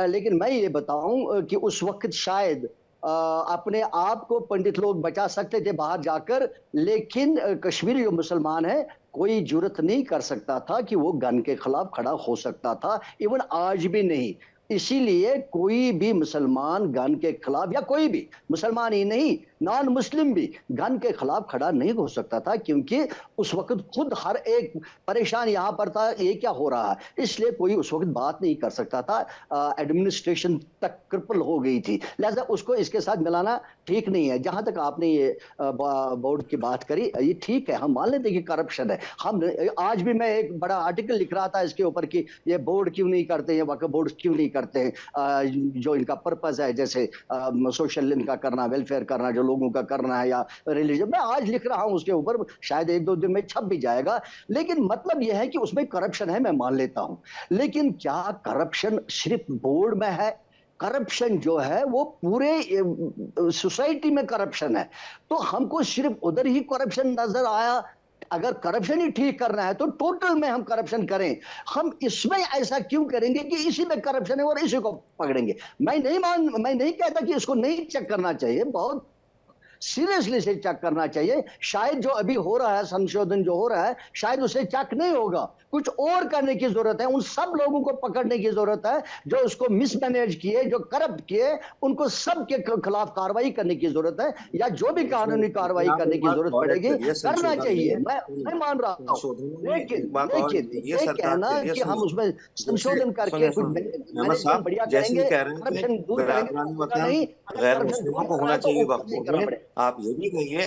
D: लेकिन मैं ये बताऊं कि उस वक्त शायद अपने आप को पंडित लोग बचा सकते थे बाहर जाकर, लेकिन कश्मीरी जो मुसलमान है कोई जुर्रत नहीं कर सकता था कि वो गन के खिलाफ खड़ा हो सकता था, इवन आज भी नहीं। इसीलिए कोई भी मुसलमान गन के खिलाफ, या कोई भी मुसलमान ही नहीं नॉन मुस्लिम भी गन के खिलाफ खड़ा नहीं हो सकता था, क्योंकि उस वक्त खुद हर एक परेशान यहां पर था ये क्या हो रहा है। इसलिए कोई उस वक्त बात नहीं कर सकता था। एडमिनिस्ट्रेशन तक क्रिपल हो गई थी, लिहाजा उसको इसके साथ मिलाना ठीक नहीं है। जहां तक आपने ये बोर्ड की बात करी, ये ठीक है, हम मान लेते कि करप्शन है। हम आज भी मैं एक बड़ा आर्टिकल लिख रहा था इसके ऊपर कि ये बोर्ड क्यों नहीं करते, ये वक्फ बोर्ड क्यों नहीं करते हैं, जो इनका पर्पस है, जैसे सोशल इनका करना, वेलफेयर करना, जो लोगों का करना है, या रिलीजन। मैं आज लिख रहा हूं उसके ऊपर, शायद 1-2 दिन में छप भी जाएगा। लेकिन मतलब यह है कि उसमें करप्शन है, मैं मान लेता हूं। लेकिन क्या करप्शन सिर्फ बोर्ड में है? करप्शन जो है वो पूरे सोसाइटी में करप्शन है। तो हमको सिर्फ उधर ही करप्शन नजर आया। अगर करप्शन ही ठीक करना है तो टोटल में हम करप्शन करें। हम इसमें ऐसा क्यों करेंगे कि इसी में करप्शन है और इसी को पकड़ेंगे? मैं नहीं कहता कि इसको नहीं चेक करना चाहिए, बहुत सीरियसली से चेक करना चाहिए। शायद जो अभी हो रहा है, संशोधन जो हो रहा है, शायद उसे चेक नहीं होगा, कुछ और करने की जरूरत है। उन सब लोगों को पकड़ने की जरूरत है जो उसको मिसमैनेज किए, जो करप्ट किए, उनको सब के खिलाफ कार्रवाई करने की जरूरत है, या जो भी कानूनी कार्रवाई करने की जरूरत पड़ेगी करना चाहिए। मैं मान रहा हूं, लेकिन ये कहना कि हम उसमें संशोधन करके कुछ बढ़िया करेंगे, करप्शन दूर करेंगे, नहीं,
B: गैर मुस्लिमों को होना चाहिए वक्फ बोर्ड में। आप ये भी कहिए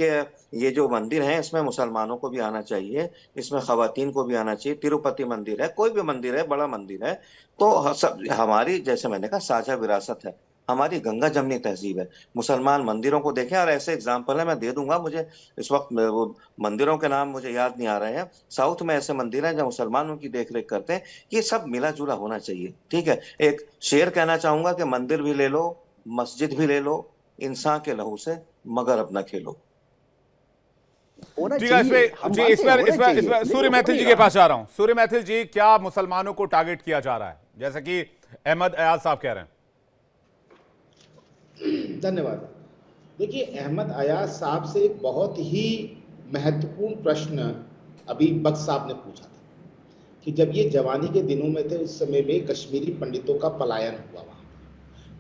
B: कि ये जो मंदिर है इसमें मुसलमानों को भी आना चाहिए, इसमें खवातीन को भी आना चाहिए। तिरुपति मंदिर है, कोई भी मंदिर है, बड़ा मंदिर है, तो सब हमारी, जैसे मैंने कहा, साझा विरासत है, हमारी गंगा जमनी तहजीब है। मुसलमान मंदिरों को देखें, और ऐसे एग्जाम्पल है, मैं दे दूंगा, मुझे इस वक्त वो मंदिरों के नाम मुझे याद नहीं आ रहे हैं। साउथ में ऐसे मंदिर हैं जहाँ मुसलमान उनकी देख रेख करते हैं। ये सब मिला जुला होना चाहिए, ठीक है। एक शेर कहना चाहूंगा कि मंदिर भी ले लो, मस्जिद भी ले लो, इंसान के लहू से मगर अपना खेलो।
D: होना
A: ठीक है,
D: चाहिए,
A: इसमें
D: हम
A: जी,
D: मानते हैं,
A: इसमें
D: होना
A: इसमें
D: चाहिए,
A: इसमें
D: लेकिन
A: सूर्य
D: हो
A: मैथिल
D: नहीं
A: जी के
D: रहा।
A: पास जा रहा हूं। सूर्य मैथिल जी, क्या मुसलमानों को टारगेट किया जा रहा है, जैसा कि अहमद अयाज साहब कह रहे हैं?
C: धन्यवाद। देखिए, अहमद अयाज साहब से एक बहुत ही महत्वपूर्ण प्रश्न अभी बख्श साहब ने पूछा था कि जब ये जवानी के दिनों में थे उस समय में कश्मीरी पंडितों का पलायन हुआ वहां,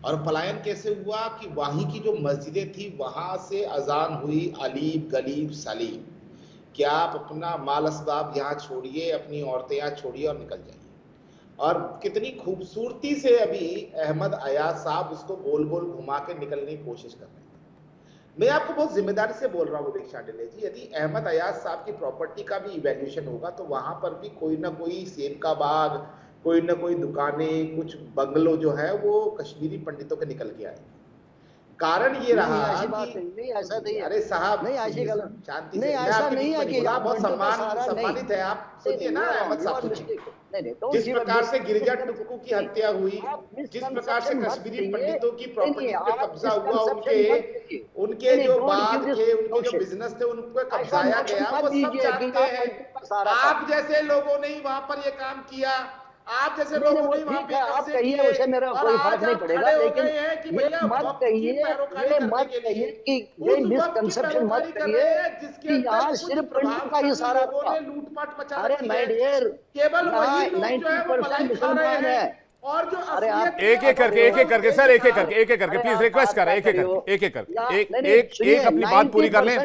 C: और पलायन कैसे हुआ कि वहीं की जो मस्जिदें थी वहां से अजान हुई, अलीब गलीब सलीब, कि आप अपना माल असबाब यहाँ छोड़िए, अपनी औरतें यहाँ छोड़िए और निकल जाइए। और कितनी खूबसूरती से अभी अहमद अयाज साहब उसको गोल गोल घुमा के निकलने की कोशिश कर रहे हैं। मैं आपको बहुत जिम्मेदारी से बोल रहा हूँ विवेक शांडिल्य जी, यदि अहमद अयाज साहब की प्रॉपर्टी का भी इवैल्यूएशन होगा तो वहां पर भी कोई ना कोई सेब का बाग, कोई ना कोई दुकानें, कुछ बंगलो जो है वो कश्मीरी पंडितों के निकल के आए। कारण ये रहा
D: ऐसी बात
C: कि
D: नहीं, ऐसा नहीं है।
C: अरे साहब,
D: नहीं, ऐसी गलत
C: शांति
D: नहीं,
C: से, मैं
D: ऐसा
C: आपके
D: नहीं
C: बीच
D: है
C: में
D: कि
C: बोला,
D: आप
C: बहुत
D: पंडितों का सहारा
C: सम्मानित
D: नहीं।
C: है आप, सुनिए ना अहमद साहब, सुनिए।
D: नहीं,
C: जिस प्रकार से गिरिजा टुक्कू की हत्या हुई,
D: आप
C: जिस प्रकार से
D: misconception मत
C: कश्मीरी
D: करिए।
C: पंडितों की
D: नहीं,
C: प्रॉपर्टी पे
D: आप
C: कब्जा हुआ,
D: misconception मत करिए।
C: उनके
D: नहीं,
C: जो
D: don't
C: बाग
D: give this
C: थे, उनके जो
D: notion।
C: बिजनेस थे, उन पे
D: ऐसा
C: कब्जाया
D: notion
C: गया,
D: मत
C: वो सब
D: दीजिए कि
C: जानते
D: आप
C: हैं।
D: पंडितों का सहारा था।
C: आप जैसे लोगों ने ही वहां पर ये काम किया, आप जैसे
D: नहीं,
C: लोगों
D: वो
C: ने वहां
D: ठीक
C: पे
D: है, आप
C: कब्जे
D: कहिए,
C: किए,
D: उसे मेरा
C: और
D: कोई फर्क
C: आज
D: नहीं
C: आप
D: पड़ेगा,
C: खड़े हो
D: लेकिन
C: गए हैं कि
D: ये
C: भैया
D: मत
C: वक्त की
D: कहिए,
C: पैरोकारी
D: ये
C: करने
D: मत
C: के लिए,
D: कहिए कि
C: उस
D: ये
C: वक्त की
D: मिसकंसेप्शन मत
C: पैरोकारी कर
D: करिए
C: रहे हैं जिसके
D: कि
C: अंदर
D: यहाँ
C: कुछ
D: सिर्फ पंडित का ही
C: प्रभावशाली
D: सहारा
C: लोगों
D: था।
C: ने लूटपाट मचा
D: अरे
C: रखी
D: माय
C: है।
D: डियर,
C: केवल
D: यहाँ
C: वही लोग जो है वो
D: 90%
C: मलाई खा रहे
D: मुसलमान
C: हैं,
D: है।
C: और जो
D: अरे आप
C: असलियत में
A: एक एक करके, एक एक करके सर, एक एक करके, एक एक करके,
D: अरे
A: प्लीज
D: आप
A: रिक्वेस्ट
D: बात
A: कर रहे हैं,
D: क्या
A: एक एक
D: कर रहे हो?
A: करके, एक एक करके,
D: यहाँ
A: एक
D: नहीं,
A: एक
D: सुनिए,
A: एक अपनी बात पूरी कर लें।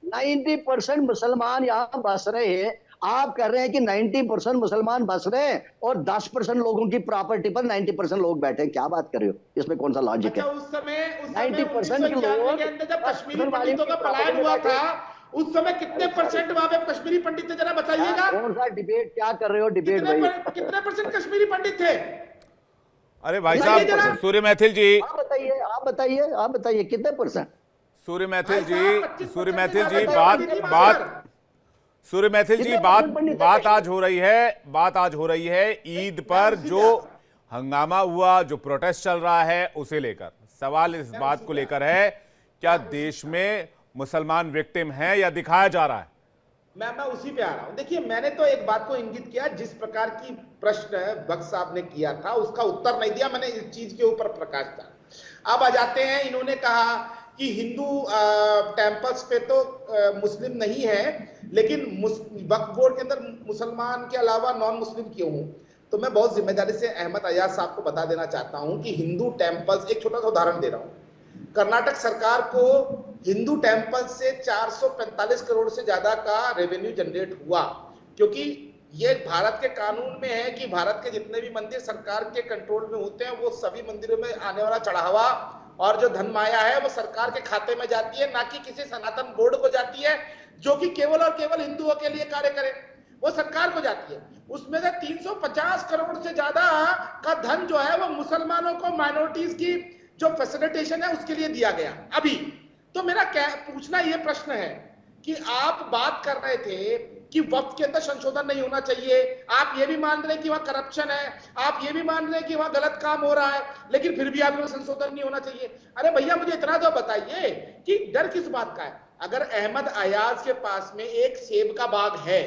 D: 90% मुसलमान यहाँ बस रहे हैं। आप कह रहे हैं कि 90% मुसलमान बस रहे हैं और 10% लोगों की प्रॉपर्टी पर 90% लोग बैठे हैं। क्या बात कर रहे हो? इसमें कौन सा लॉजिक
C: अच्छा,
D: है?
C: उस समय
D: 90% के
C: 1991
D: लोग
C: के अंदर जब कश्मीरी
D: 10% वाले
C: पंडितों का
D: की
C: पलायन
D: प्रॉपर्टी में
C: हुआ
D: बैठे।
C: था, उस समय कितने परसेंट वहां पे कश्मीरी पंडित थे, जरा बताइएगा।
D: कौन सा डिबेट क्या कर रहे हो? डिबेट भाई,
C: कितने परसेंट कश्मीरी पंडित थे?
A: अरे भाई
C: बताइए जरा।
A: साहब, सूर्य मैथिल जी,
D: आप बताइए, आप बताइए, आप बताइए कितने परसेंट?
A: सूर्य मैथिल
C: भाई साहब,
A: जी,
C: 25%
A: सूर्य मैथिल जी,
C: की
A: बात
C: बात
A: बात सूर्य मैथिल जी,
D: कितने
A: बात
D: परसेंट पंडित थे?
A: बात आज हो रही है, बात आज हो रही है ईद पर जो हंगामा हुआ, जो प्रोटेस्ट चल रहा है, उसे लेकर सवाल इस बात को लेकर है, क्या देश में मुसलमान विक्टिम हैं या दिखाया जा रहा है?
C: मैं उसी पे आ रहा हूं। देखिए, मैंने तो एक बात को इंगित किया, जिस प्रकार की प्रश्न बख्श साहब ने किया था उसका उत्तर नहीं दिया, मैंने इस चीज के ऊपर प्रकाश डाला। अब आ जाते हैं, इन्होंने कहा कि हिंदू टेम्पल्स पे तो मुस्लिम नहीं है, लेकिन वक्फ बोर्ड के अंदर मुसलमान के अलावा नॉन मुस्लिम क्यों हूं? तो मैं बहुत जिम्मेदारी से अहमद अयाज साहब को बता देना चाहता हूं कि हिंदू टेम्पल्स, एक छोटा सा उदाहरण दे रहा हूं, कर्नाटक सरकार को हिंदू टेम्पल से 445 करोड़ से ज्यादा का रेवेन्यू जनरेट हुआ, क्योंकि ये भारत के कानून में है कि भारत के जितने भी मंदिर सरकार के कंट्रोल में होते हैं, वो सभी मंदिरों में आने वाला चढ़ावा और जो धन माया है वो सरकार के खाते में जाती है, ना कि किसी सनातन बोर्ड को जाती है जो कि केवल और केवल हिंदुओं के लिए कार्य करे, वो सरकार को जाती है। उसमें से 350 करोड़ से ज्यादा का धन जो है वो मुसलमानों को, माइनॉरिटीज की जो फैसिलिटेशन है उसके लिए दिया गया अभी। तो मेरा क्या पूछना ये प्रश्न है कि आप बात कर रहे थे कि वक्त के अंदर संशोधन नहीं होना चाहिए, आप ये भी मान रहे हैं कि वहां करप्शन है, आप ये भी मान रहे हैं कि वहां गलत काम हो रहा है, लेकिन फिर भी आपको संशोधन नहीं होना चाहिए। अरे भैया, मुझे इतना तो बताइए कि डर किस बात का है? अगर अहमद अयाज के पास में एक सेब का बाग है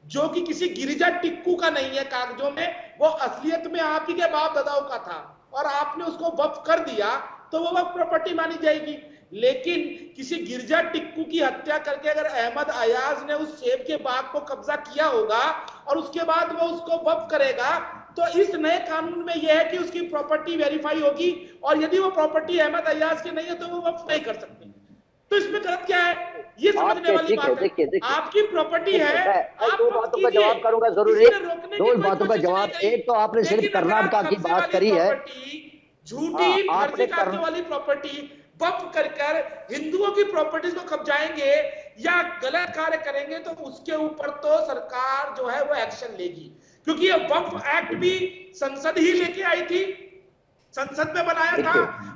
C: जो कि किसी गिरिजा टिक्कू का नहीं है कागजों में, वो असलियत में आप ही के बाप दादाओं का था और आपने उसको वक्फ कर दिया, तो वो वक्फ प्रॉपर्टी मानी जाएगी। लेकिन किसी गिरजा टिक्कू की हत्या करके अगर अहमद अयाज ने उस सेब के बाग को कब्जा किया होगा और उसके बाद वो उसको वक्फ करेगा, तो इस नए कानून में यह है कि उसकी प्रॉपर्टी वेरीफाई होगी, और यदि वो प्रॉपर्टी अहमद अयाज की नहीं है तो वो वक्फ नहीं कर सकते। तो इसमें गलत क्या है? ये समझने वाली बात है। आपकी प्रॉपर्टी है,
D: मैं दो बातों का जवाब करूंगा जरूर। दो बातों का जवाब, एक तो आपने सिर्फ कर्नाटका की बात करी है,
C: झूठी फर्जी कागजों वाली प्रॉपर्टी
F: वक्फ कर हिंदुओं की प्रॉपर्टीज को कब्जाएंगे या गलत कार्य करेंगे तो उसके ऊपर तो सरकार जो है वो एक्शन लेगी, क्योंकि ये वक्फ एक्ट भी संसद ही लेके आई थी, संसद में बनाया था,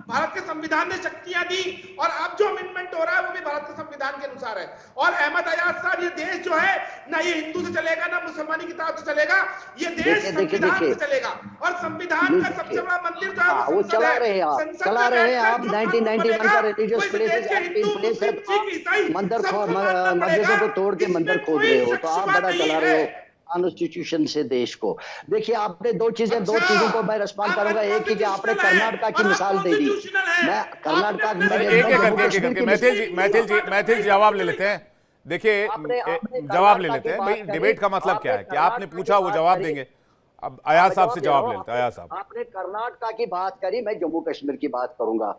F: भारत के संविधान ने शक्तियां दी, और अब जो अमेंडमेंट हो रहा है वो भी भारत के संविधान के अनुसार है। और अहमद अयाज साहब, ये देश जो है ना ये हिंदू से चलेगा ना मुसलमानी की तरफ से चलेगा, ये देश संविधान से चलेगा, और संविधान का सबसे बड़ा मंदिर जो है
D: वो चला रहे हैं आप 1991 का religious places act in place है, मस्जिदों को तोड़ के मंदिर खोद रहे हो, तो आप बड़ा चला रहे हो कॉन्स्टिट्यूशन से देश को। देखिए आपने दो चीजों को मैं रिस्पॉन्ड करूंगा। एक ही कि आपने कर्नाटका की मिसाल दे दी, मैं कर्नाटका
A: मैथिल जी जवाब ले लेते हैं। देखिए जवाब ले लेते हैं भाई, डिबेट का मतलब क्या है कि आपने पूछा वो जवाब देंगे। अब अयाज साहब से जवाब ले लेते हैं। अयाज साहब,
D: आपने कर्नाटका की बात करी, मैं जम्मू कश्मीर की बात करूंगा।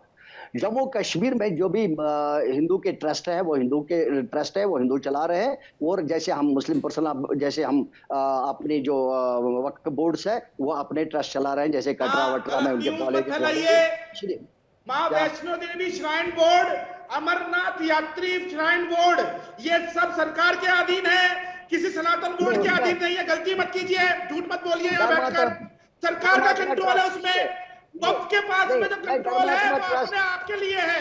D: जम्मू कश्मीर में जो भी हिंदू के ट्रस्ट है वो हिंदू चला रहे हैं, और जैसे हम मुस्लिम पर्सन, जैसे हम अपनी जो वक्फ बोर्ड्स है वो अपने ट्रस्ट चला रहे हैं, जैसे कटरा वटरा में उनके कॉलेज,
F: माँ वैष्णो देवी श्राइन बोर्ड, अमरनाथ यात्री श्राइन बोर्ड, ये सब सरकार के अधीन है, किसी सनातन बोर्ड के अधीन नहीं है। गलती मत कीजिए, झूठ मत बोलिए यहाँ बैठकर, सरकार का कंट्रोल है उसमें, वक्त के पास में जो कंट्रोल है वो अपने आपके लिए है।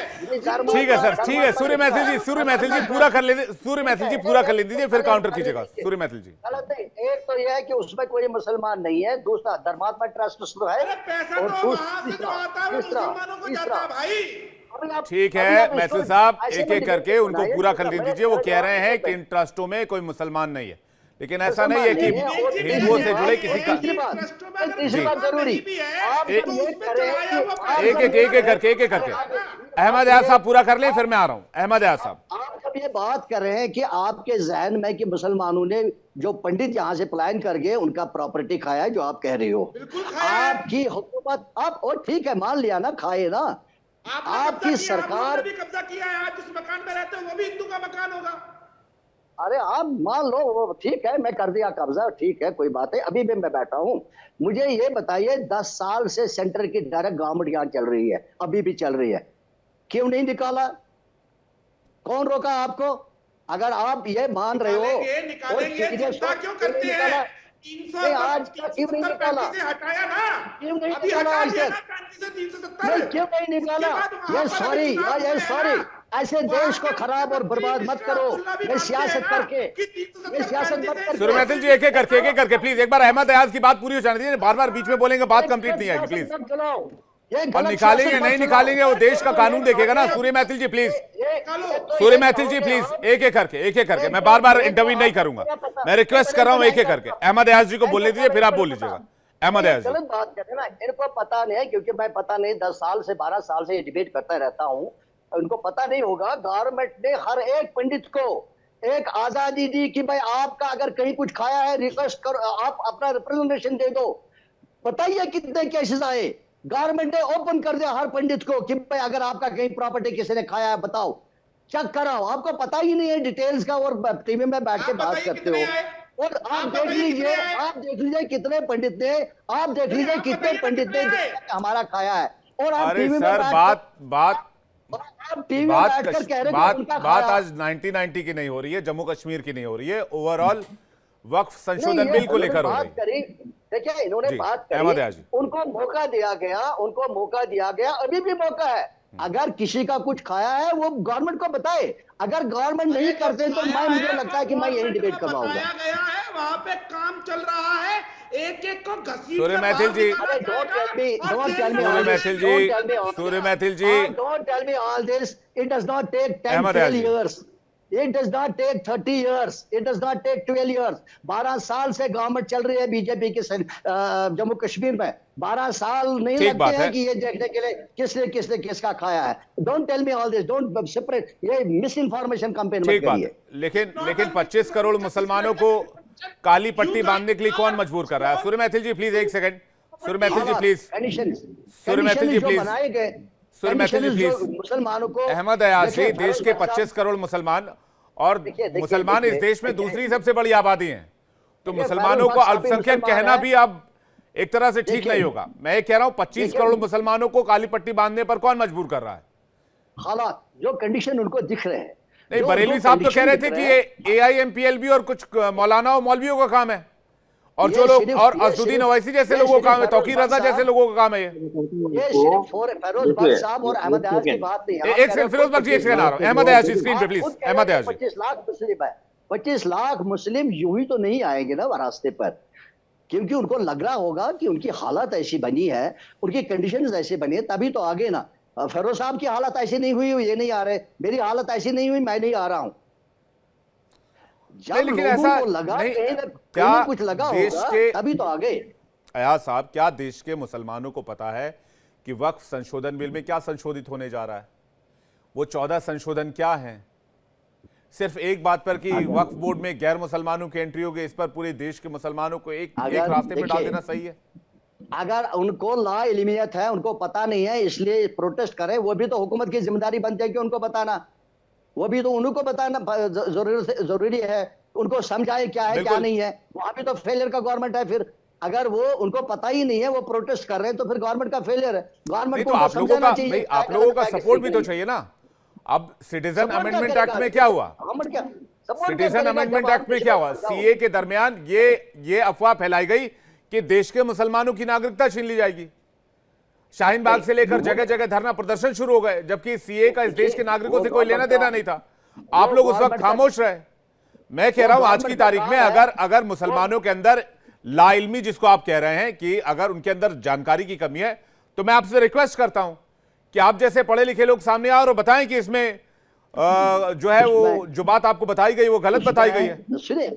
A: ठीक है सर, ठीक है। सूर्य मैथिल जी पूरा कर ले, सूर्य मैथिल जी पूरा कर लीजिए, फिर काउंटर कीजिएगा सूर्य मैथिल जी।
D: गलत नहीं, एक तो यह है कि उसमें कोई मुसलमान नहीं है, दूसरा धर्मात्मा ट्रस्ट है,
F: पैसा तो वहां से जो आता है वो मुसलमानों को जाता है भाई।
A: ठीक है मैथिल साहब, एक एक करके उनको पूरा कर लीजिए। वो कह रहे हैं कि इन ट्रस्टों में कोई मुसलमान नहीं है, लेकिन ऐसा नहीं है कि हिंदुओं से जुड़े किसी का।
D: तीसरी बात जरूरी,
A: एक एक करके अहमद अयाज साहब पूरा कर ले, फिर मैं आ रहा हूं। अहमद अयाज साहब,
D: आप जब ये बात कर रहे हैं कि आपके जहन में कि मुसलमानों ने जो पंडित यहाँ से पलायन कर गए उनका प्रॉपर्टी खाया है, जो आप कह रहे हो, आपकी हुकूमत, आप और ठीक है मान लिया ना, खाए ना, आपकी सरकार
F: भी कब्जा किया है, आज जिस मकान में रहते हैं वो भी हिंदू का मकान होगा।
D: अरे आप मान लो, वो ठीक है, मैं कर दिया कब्जा, ठीक है, कोई बात है, अभी भी मैं बैठा हूं। मुझे ये बताइए 10 साल से सेंटर की डायरेक्ट गवर्नमेंट यहाँ चल रही है, अभी भी चल रही है, क्यों नहीं निकाला? कौन रोका आपको? अगर आप ये मान रहे हो
F: क्यों करते हैं? 300
D: आज तक क्यों नहीं निकाला?
F: हटाया ना,
D: क्यों नहीं निकाला आज तक? क्यों नहीं निकाला? ये सॉरी, ऐसे देश को खराब और बर्बाद मत करो, ये सियासत करके।
A: सूर्य मैथिल जी एक एक करके प्लीज, एक बार अहमद अयाज की बात पूरी हो जाने दीजिए, बार बार बीच में बोलेंगे, बात कंप्लीट नहीं आएगी प्लीज। और निकालेंगे नहीं निकालेंगे, वो देश का कानून देखेगा ना। सूर्य मैथिल जी प्लीज, सूर्य मैथिल जी प्लीज, एक एक करके मैं बार बार इंटरव्यू नहीं करूंगा, मैं रिक्वेस्ट कर रहा हूं एक एक करके। अहमद अयाज जी को बोलने दीजिए, फिर आप बोल लीजिएगा। अहमद अयाज,
D: गलत बात करते ना, इनको पता नहीं है, क्योंकि मैं पता नहीं 10 साल से 12 साल से ये डिबेट करता रहता हूं, उनको पता नहीं होगा। गवर्नमेंट ने हर एक पंडित को एक आजादी दी कि भाई आपका अगर कहीं कुछ खाया है रिक्वेस्ट करो, आप अपना रिप्रेजेंटेशन दे दो। बताइए कितने केसेस आए, गवर्नमेंट ने ओपन कर दिया हर पंडित को कि भाई अगर आपका कहीं प्रॉपर्टी किसी ने खाया है बताओ, चेक कराओ। आपको पता ही नहीं है डिटेल्स का, और टीवी में बैठ के बात करते हो। और आप देख लीजिए कितने पंडित ने, आप देख लीजिए कितने पंडित ने हमारा खाया है, और आप टीवी में
A: बात आज 1990 की नहीं हो रही है, जम्मू कश्मीर की नहीं हो रही है, ओवरऑल वक्फ संशोधन बिल को लेकर हो रही है।
D: देखिए इन्होंने बात करी, उनको मौका दिया गया, अभी भी मौका है। अगर किसी का कुछ खाया है वो गवर्नमेंट को बताए, अगर गवर्नमेंट नहीं करते तो मुझे लगता है कि मैं यही डिबेट करवाऊंगा।
F: वहाँ पे काम चल रहा है, एक एक को घसीट।
A: सूर्य मैथिल जी, सूर्य मैथिल जी,
D: don't tell me all this. It does not take 10-12 years. It does not take 30 years. It does not take 12 years. 12 साल से गवर्नमेंट चल रही है बीजेपी के जम्मू कश्मीर में। 12 साल नहीं लगते हैं कि ये देखने के लिए किसने किसका खाया है। Don't tell me all this. Don't separate. ये मिस इन्फॉर्मेशन कैंपेन मत करिए।
A: लेकिन 25 करोड़ मुसलमानों को काली पट्टी बांधने के लिए कौन मजबूर कर रहा है? सूर्य मैथिल जी प्लीज, एक second. Surya Maithil ji please, Surya Maithil ji please, Surya Maithil ji please.
D: मुसलमानों को,
A: अहमद अयाज जी, देश के 25 करोड़ मुसलमान, और मुसलमान इस देश में दूसरी सबसे बड़ी आबादी है, तो मुसलमानों को अल्पसंख्यक कहना भी अब एक तरह से ठीक नहीं होगा। मैं ये कह रहा हूं 25 करोड़ मुसलमानों को काली पट्टी बांधने पर कौन मजबूर कर रहा है?
D: हालात, जो कंडीशन उनको दिख रहे हैं,
A: नहीं,
D: जो
A: बरेलवी
D: उनको
A: साहब तो कह
D: condition
A: रहे
D: दिख
A: थे कि
D: हैं,
A: ये AIMPLB और कुछ मौलाना और मौलवियों का काम है, और
D: ये
A: जो लोग
D: सिर्फ-
A: और
D: ये
A: असदुद्दीन
D: सिर्फ-
A: ओवैसी जैसे
D: ये
A: लोगों का काम है,
D: सिर्फ
A: तौकीर रजा
D: फैरोज
A: जैसे
D: बख्श
A: लोगों का काम है ये।
D: ये सिर्फ फैरोज बख्श साहब और अहमद अयाज की बात नहीं है।
A: एक सेकंड फिरोज बख्श जी, एक सेकंड आ रहा हूं। अहमद अयाज जी स्क्रीन पे प्लीज। अहमद अयाज जी,
D: 25 लाख मुस्लिम है, 25 लाख मुस्लिम यूं ही तो नहीं आएंगे ना रास्ते पर, क्योंकि उनको लग रहा होगा कि उनकी हालत ऐसी बनी है, उनकी कंडीशंस ऐसी बनी है, तभी तो आगे ना। फेरोज साहब की हालत ऐसी नहीं हुई, ये नहीं आ रहे, मेरी हालत ऐसी नहीं हुई, मैं नहीं आ रहा हूं। जब
A: लेकिन
D: लोगों
A: ऐसा
D: को लगा
A: नहीं,
D: कहीं ना
A: क्या
D: कहीं कुछ लगा
A: देश
D: होगा,
A: के
D: तभी तो आगे।
A: अयाज साहब, क्या देश के मुसलमानों को पता है कि वक्फ संशोधन बिल में क्या संशोधित होने जा रहा है? वो 14 संशोधन क्या हैं? सिर्फ एक बात पर कि वक्फ बोर्ड में गैर मुसलमानों की एंट्री होगी, इस पर पूरे देश के मुसलमानों को एक रास्ते पे डाल
D: देखिए,
A: देना सही है?
D: अगर उनको ला इल्मियत है, उनको पता नहीं है, इसलिए प्रोटेस्ट करें, वो भी तो हुकूमत की जिम्मेदारी बनती है कि उनको बताना, वो भी तो उनको बताना जरूरी है, उनको समझाए क्या है क्या नहीं है। वहां भी तो फेलियर का गवर्नमेंट है। फिर अगर वो उनको पता ही नहीं है, वो प्रोटेस्ट कर रहे हैं, तो फिर गवर्नमेंट का फेलियर है। गवर्नमेंट को
A: तो आप लोगों का
D: चाहिए,
A: आप लोगों का सपोर्ट भी तो चाहिए ना। अब सिटीजन अमेंडमेंट एक्ट में क्या हुआ? सिटीजन अमेंडमेंट एक्ट में क्या हुआ? सीए के दरमियान ये अफवाह फैलाई गई कि देश के मुसलमानों की नागरिकता छीन ली जाएगी। शाहीन बाग से लेकर जगह जगह धरना प्रदर्शन शुरू हो गए, जबकि सीए का इस देश के नागरिकों से कोई लेना देना नहीं था। आप लोग उस वक्त खामोश रहे। मैं कह रहा हूं आज की तारीख में अगर मुसलमानों के अंदर लाइल्मी, जिसको आप कह रहे हैं कि अगर उनके अंदर जानकारी की कमी है, तो मैं आपसे रिक्वेस्ट करता हूं कि आप जैसे पढ़े लिखे लोग सामने आए और बताएं कि इसमें जो है वो जो बात आपको बताई गई वो गलत बताई गई है।
D: सुनिए,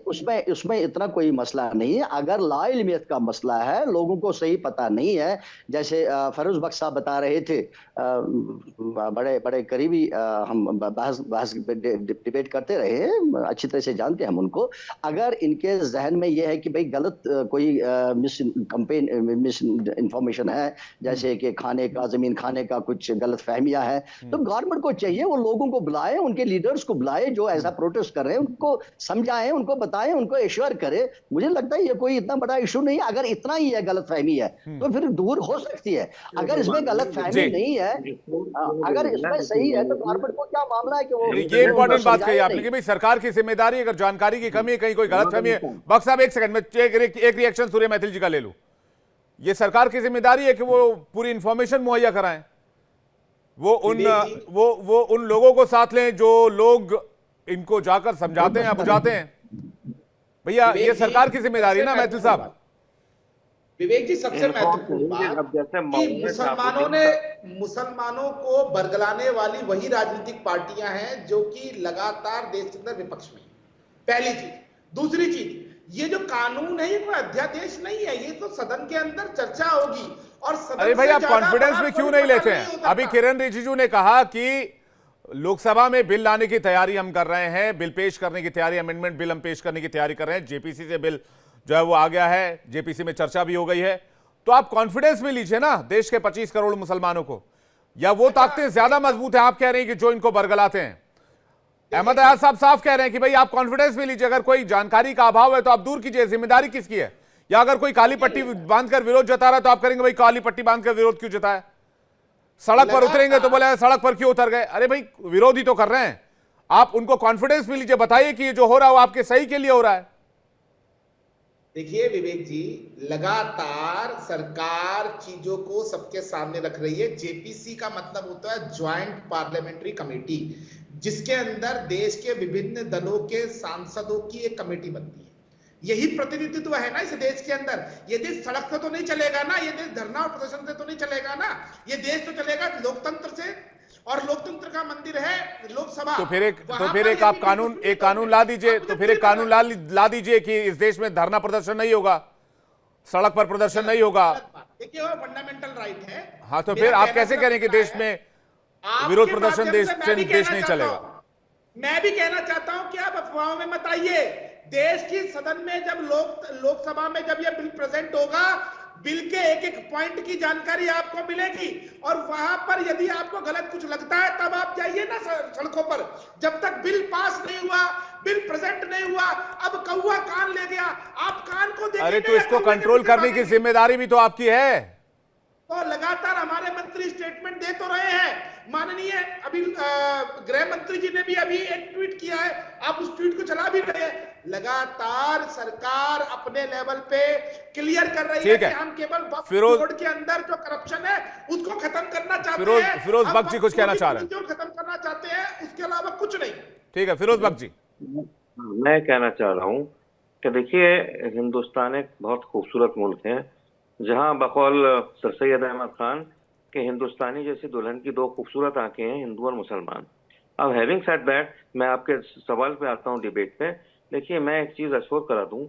D: उसमें इतना कोई मसला नहीं है। अगर ला इल्मियत का मसला है, लोगों को सही पता नहीं है, जैसे फरोज बख्श साहब बता रहे थे, बड़े बड़े करीबी हम बहस डिबेट करते रहे हैं, अच्छी तरह से जानते हैं हम उनको। अगर इनके जहन में यह है कि भाई गलत कोई मिस इंफॉर्मेशन है, जैसे कि खाने का, जमीन खाने का कुछ गलत फहमियां है, तो गवर्नमेंट को चाहिए वो लोगों को बुलाए, उनके लीडर्स को बुलाए जो ऐसा प्रोटेस्ट कर रहे हैं, उनको समझाएं, उनको बताएं, उनको एश्योर करे। मुझे लगता है ये कोई इतना बड़ा इशू नहीं है। अगर इतना ही है गलत फहमी है तो फिर दूर हो सकती है। अगर इसमें गलत फहमी नहीं है, अगर इसमें सही है, तो गवर्नमेंट को क्या मामला है कि वो
A: ये इंपॉर्टेंट बात कही आपने कि भाई सरकार की जिम्मेदारी, अगर जानकारी की कमी है, कहीं कोई गलत फहमी है। बख्श साहब एक सेकंड में एक रिएक्शन सूर्य मैथिल जी का ले लूं। ये सरकार की जिम्मेदारी है कि वो पूरी इंफॉर्मेशन मुहैया कराएं, वो उन लोगों को साथ लें जो लोग इनको जाकर समझाते हैं या बुझाते हैं। भैया ये सरकार की जिम्मेदारी है ना मैथिल साहब।
C: विवेक जी, सबसे महत्वपूर्ण बात कि मुसलमानों को बरगलाने वाली वही राजनीतिक पार्टियां हैं जो कि लगातार देश के अंदर विपक्ष में। पहली चीज। दूसरी चीज, ये जो कानून है ये कोई अध्यादेश नहीं है, ये तो सदन के अंदर चर्चा होगी। और
A: अरे भाई, आप कॉन्फिडेंस में क्यों नहीं लेते हैं? अभी किरण रिजिजू ने कहा कि लोकसभा में बिल लाने की तैयारी हम कर रहे हैं, बिल पेश करने की तैयारी, अमेंडमेंट बिल हम पेश करने की तैयारी कर रहे हैं। जेपीसी से बिल जो है वो आ गया है, जेपीसी में चर्चा भी हो गई है। तो आप कॉन्फिडेंस में लीजिए ना देश के 25 करोड़ मुसलमानों को। या वो ताकतें ज्यादा मजबूत है, आप कह रहे हैं कि जो इनको बरगलाते हैं। अहमद अयाज साहब साफ कह रहे हैं कि भाई आप कॉन्फिडेंस में लीजिए, अगर कोई जानकारी का अभाव है तो आप दूर कीजिए, जिम्मेदारी किसकी है? या अगर कोई काली पट्टी बांधकर विरोध जता रहा है तो आप करेंगे भाई काली पट्टी बांधकर विरोध क्यों जताया? सड़क पर उतरेंगे तो बोले सड़क पर क्यों उतर गए? अरे भाई विरोध ही तो कर रहे हैं। आप उनको कॉन्फिडेंस में लीजिए, बताइए कि ये जो हो रहा है वो आपके सही के लिए हो रहा है।
C: देखिए विवेक जी, लगातार सरकार चीजों को सबके सामने रख रही है। जेपीसी का मतलब होता है ज्वाइंट पार्लियामेंट्री कमेटी, जिसके अंदर देश के विभिन्न दलों के सांसदों की एक कमेटी बनती है। यही प्रतिनिधित्व है ना इस देश के अंदर। ये देश सड़क से तो नहीं चलेगा ना, ये देश धरना और प्रदर्शन से तो नहीं चलेगा ना, ये देश तो चलेगा लोकतंत्र से। और लोकतंत्र का मंदिर है लोकसभा।
A: तो फिर एक आप कानून ला दीजिए, तो फिर एक कानून ला दीजिए कि इस देश में धरना प्रदर्शन नहीं होगा, सड़क पर प्रदर्शन नहीं होगा।
C: देखिए वो फंडामेंटल राइट है।
A: हाँ, तो फिर आप कैसे करें कि देश में विरोध प्रदर्शन देश नहीं चलेगा?
C: मैं भी कहना चाहता हूं कि आप अफवाहों में मत आइए। देश की सदन में जब लोकसभा में जब यह बिल प्रेजेंट होगा, बिल के एक एक पॉइंट की जानकारी आपको मिलेगी। और वहां पर यदि आपको गलत कुछ लगता है तब आप जाइए ना सड़कों पर। जब तक बिल पास नहीं हुआ, बिल प्रेजेंट नहीं हुआ, अब कौवा कान ले गया, आप कान को देखेंगे।
A: अरे तो इसको कंट्रोल करने की जिम्मेदारी भी तो आपकी है।
C: तो लगातार हमारे मंत्री स्टेटमेंट दे तो रहे हैं,
F: माननीय अभी गृह मंत्री जी ने भी अभी एक ट्वीट किया है, आप उस ट्वीट को चला भी रहे हैं। लगातार सरकार अपने लेवल पे क्लियर कर रही है कि हम केवल वक्फ बोर्ड के अंदर जो करप्शन है उसको खत्म करना चाहते हैं।
A: फिरोज बख्श जी कुछ कहना चाह रहे हैं,
F: जो खत्म करना चाहते हैं, उसके अलावा कुछ नहीं।
A: ठीक है फिरोज बख्श जी।
G: मैं कहना चाह रहा हूँ कि देखिए, हिंदुस्तान एक बहुत खूबसूरत मुल्क है जहां बकौल सर सैयद अहमद खान के हिंदुस्तानी जैसी दुल्हन की दो खूबसूरत आंखें हैं, हिंदू और मुसलमान। अब हैविंग सेड दैट, मैं आपके सवाल पे आता हूँ डिबेट पे। देखिए, मैं एक चीज अश्योर करा दूं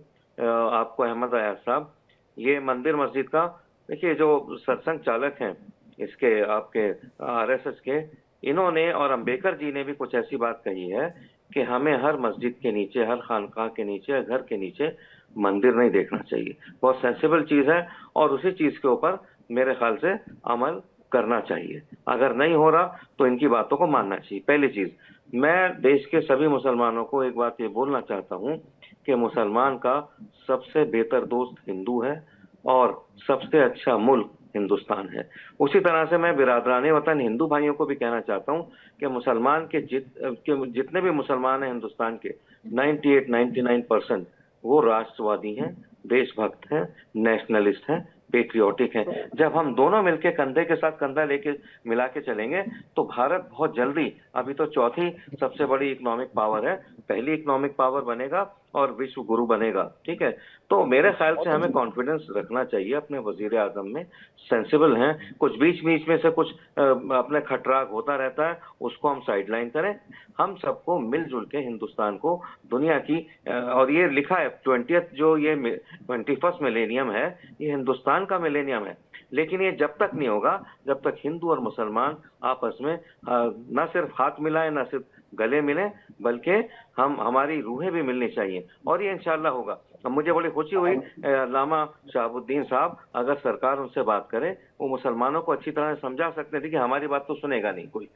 G: आपको अहमद अयाज साहब, ये मंदिर मस्जिद का, देखिए जो सत्संग चालक हैं इसके आपके आरएसएस के, इन्होंने और अंबेडकर जी ने भी कुछ ऐसी बात कही है कि हमें हर मस्जिद के नीचे, हर खानकाह के नीचे, घर के नीचे मंदिर नहीं देखना चाहिए। बहुत सेंसिबल चीज है और उसी चीज के ऊपर मेरे ख्याल से अमल करना चाहिए। अगर नहीं हो रहा तो इनकी बातों को मानना चाहिए। पहली चीज, मैं देश के सभी मुसलमानों को एक बात ये बोलना चाहता हूँ कि मुसलमान का सबसे बेहतर दोस्त हिंदू है और सबसे अच्छा मुल्क हिंदुस्तान है। उसी तरह से मैं बिरादराने वतन हिंदू भाइयों को भी कहना चाहता हूँ कि मुसलमान के जितने भी मुसलमान हैं हिंदुस्तान के 98-99% वो राष्ट्रवादी हैं, देशभक्त हैं, नेशनलिस्ट हैं, पेट्रियोटिक हैं। जब हम दोनों मिलकर कंधे के साथ कंधा लेके मिला के चलेंगे तो भारत बहुत जल्दी, अभी तो चौथी सबसे बड़ी इकोनॉमिक पावर है, पहली इकोनॉमिक पावर बनेगा और विश्व गुरु बनेगा। ठीक है, तो मेरे ख्याल से हमें कॉन्फिडेंस रखना चाहिए अपने वजीर आजम में। सेंसिबल हैं, कुछ बीच बीच में से कुछ अपने खटराग होता रहता है, उसको हम साइडलाइन करें। हम सबको मिलजुल के हिंदुस्तान को दुनिया की, और ये लिखा है 20th जो ये 21st मिलेनियम है, ये हिंदुस्तान का मिलेनियम है। लेकिन ये जब तक नहीं होगा जब तक हिंदू और मुसलमान आपस में न सिर्फ हाथ मिलाएं, न सिर्फ गले मिले, बल्कि हमारी रूहें भी मिलनी चाहिए, और ये इंशाल्लाह होगा। अब मुझे बड़ी खुशी हुई अल्लामा शहाबुद्दीन साहब, अगर सरकार उनसे बात करे, वो मुसलमानों को अच्छी तरह से समझा सकते हैं कि हमारी बात तो सुनेगा नहीं कोई।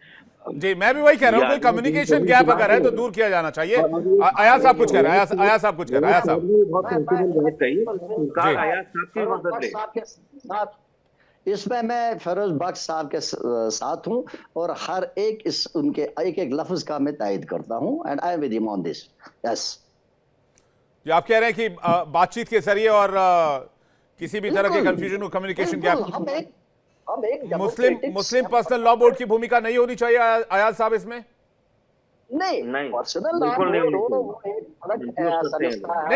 A: जी मैं भी वही कह रहा हूँ, कोई कम्युनिकेशन गैप अगर है तो दूर किया जाना चाहिए। अयाज साहब कुछ कह रहे हैं, अयाज साहब कुछ कह रहे हैं।
D: इसमें मैं फिरोज बख्श साहब के साथ हूं और हर एक इस उनके एक एक लफ्ज का मैं तायद करता हूं, and I am with him on this. Yes
A: जी, आप कह रहे हैं कि बातचीत के जरिए और किसी भी तरह के कंफ्यूजन को कम्युनिकेशन गैप, मुस्लिम पर्सनल लॉ बोर्ड की भूमिका नहीं होनी चाहिए अयाज साहब इसमें?
D: नहीं,
A: नहीं,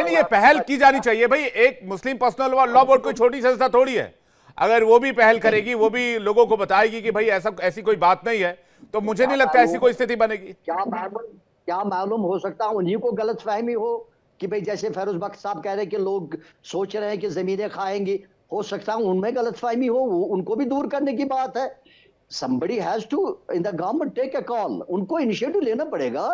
A: ये पहल की जानी चाहिए भाई। एक मुस्लिम पर्सनल लॉ बोर्ड कोई छोटी संस्था थोड़ी है। अगर वो भी पहल करेगी, वो भी लोगों को बताएगी कि भाई ऐसी कोई बात नहीं है, तो मुझे नहीं लगता ऐसी कोई स्थिति बनेगी।
D: क्या मालूम हो सकता है उन्हीं को गलतफहमी हो कि भाई जैसे फिरोज बख्श साहब कह रहे हैं कि लोग सोच रहे हैं कि जमीनें खाएंगी, हो सकता है उनमें गलतफहमी हो, उनको भी दूर करने की बात है। somebody has to in the government take a call, उनको इनिशिएटिव लेना पड़ेगा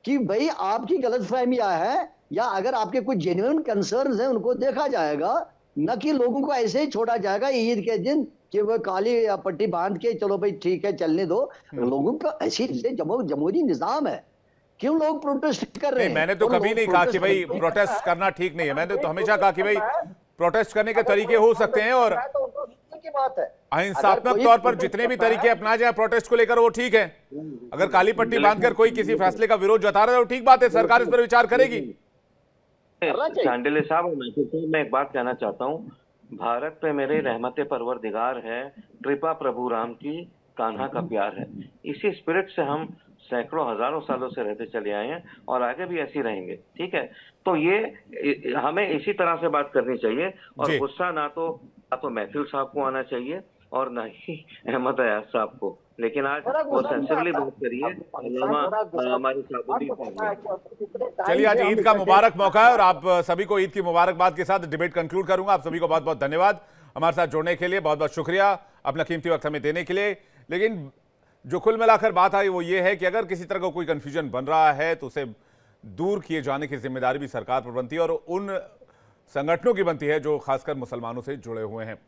D: कि भाई आपकी गलतफहमियां है या अगर आपके कुछ जेन्युइन कंसर्न्स हैं उनको देखा जाएगा, न कि लोगों को ऐसे ही छोड़ा जाएगा ईद के दिन कि वो काली पट्टी बांध के चलो भाई ठीक है चलने दो। लोगों का ऐसी जमहूरी निजाम है, क्यों लोग प्रोटेस्ट कर रहे हैं?
A: मैंने तो कभी नहीं कहा कि भाई प्रोटेस्ट करना ठीक नहीं है। मैंने तो हमेशा कहा कि भाई प्रोटेस्ट करने के तरीके हो सकते हैं और अहिंसात्मक तौर पर जितने भी तरीके अपना जाए प्रोटेस्ट को लेकर वो ठीक है। अगर काली पट्टी बांधकर कोई किसी फैसले का विरोध जता रहा है तो ठीक बात है, सरकार इस पर विचार करेगी।
G: चांडिले साहब, मैं एक बात कहना चाहता हूँ, भारत पे मेरे रहमत परवरदिगार है, कृपा प्रभु राम की, कान्हा का प्यार है। इसी स्पिरिट से हम सैकड़ों हजारों सालों से रहते चले आए हैं और आगे भी ऐसी रहेंगे। ठीक है, तो ये हमें इसी तरह से बात करनी चाहिए और गुस्सा ना तो महफिल साहब को आना चाहिए और ना ही अहमद अयाज साहब को। लेकिन आज वो सेंसिबली बात करिए हमारे साथ।
A: चलिए, आज ईद का मुबारक मौका है और आप सभी को ईद की मुबारकबाद के साथ डिबेट कंक्लूड करूंगा। आप सभी को बहुत बहुत धन्यवाद हमारे साथ जुड़ने के लिए, बहुत बहुत शुक्रिया अपना कीमती वक्त हमें देने के लिए। लेकिन जो कुल मिलाकर बात आई वो ये है कि अगर किसी तरह का कोई कंफ्यूजन बन रहा है तो उसे दूर किए जाने की जिम्मेदारी भी सरकार पर बनती है और उन संगठनों की बनती है जो खासकर मुसलमानों से जुड़े हुए हैं।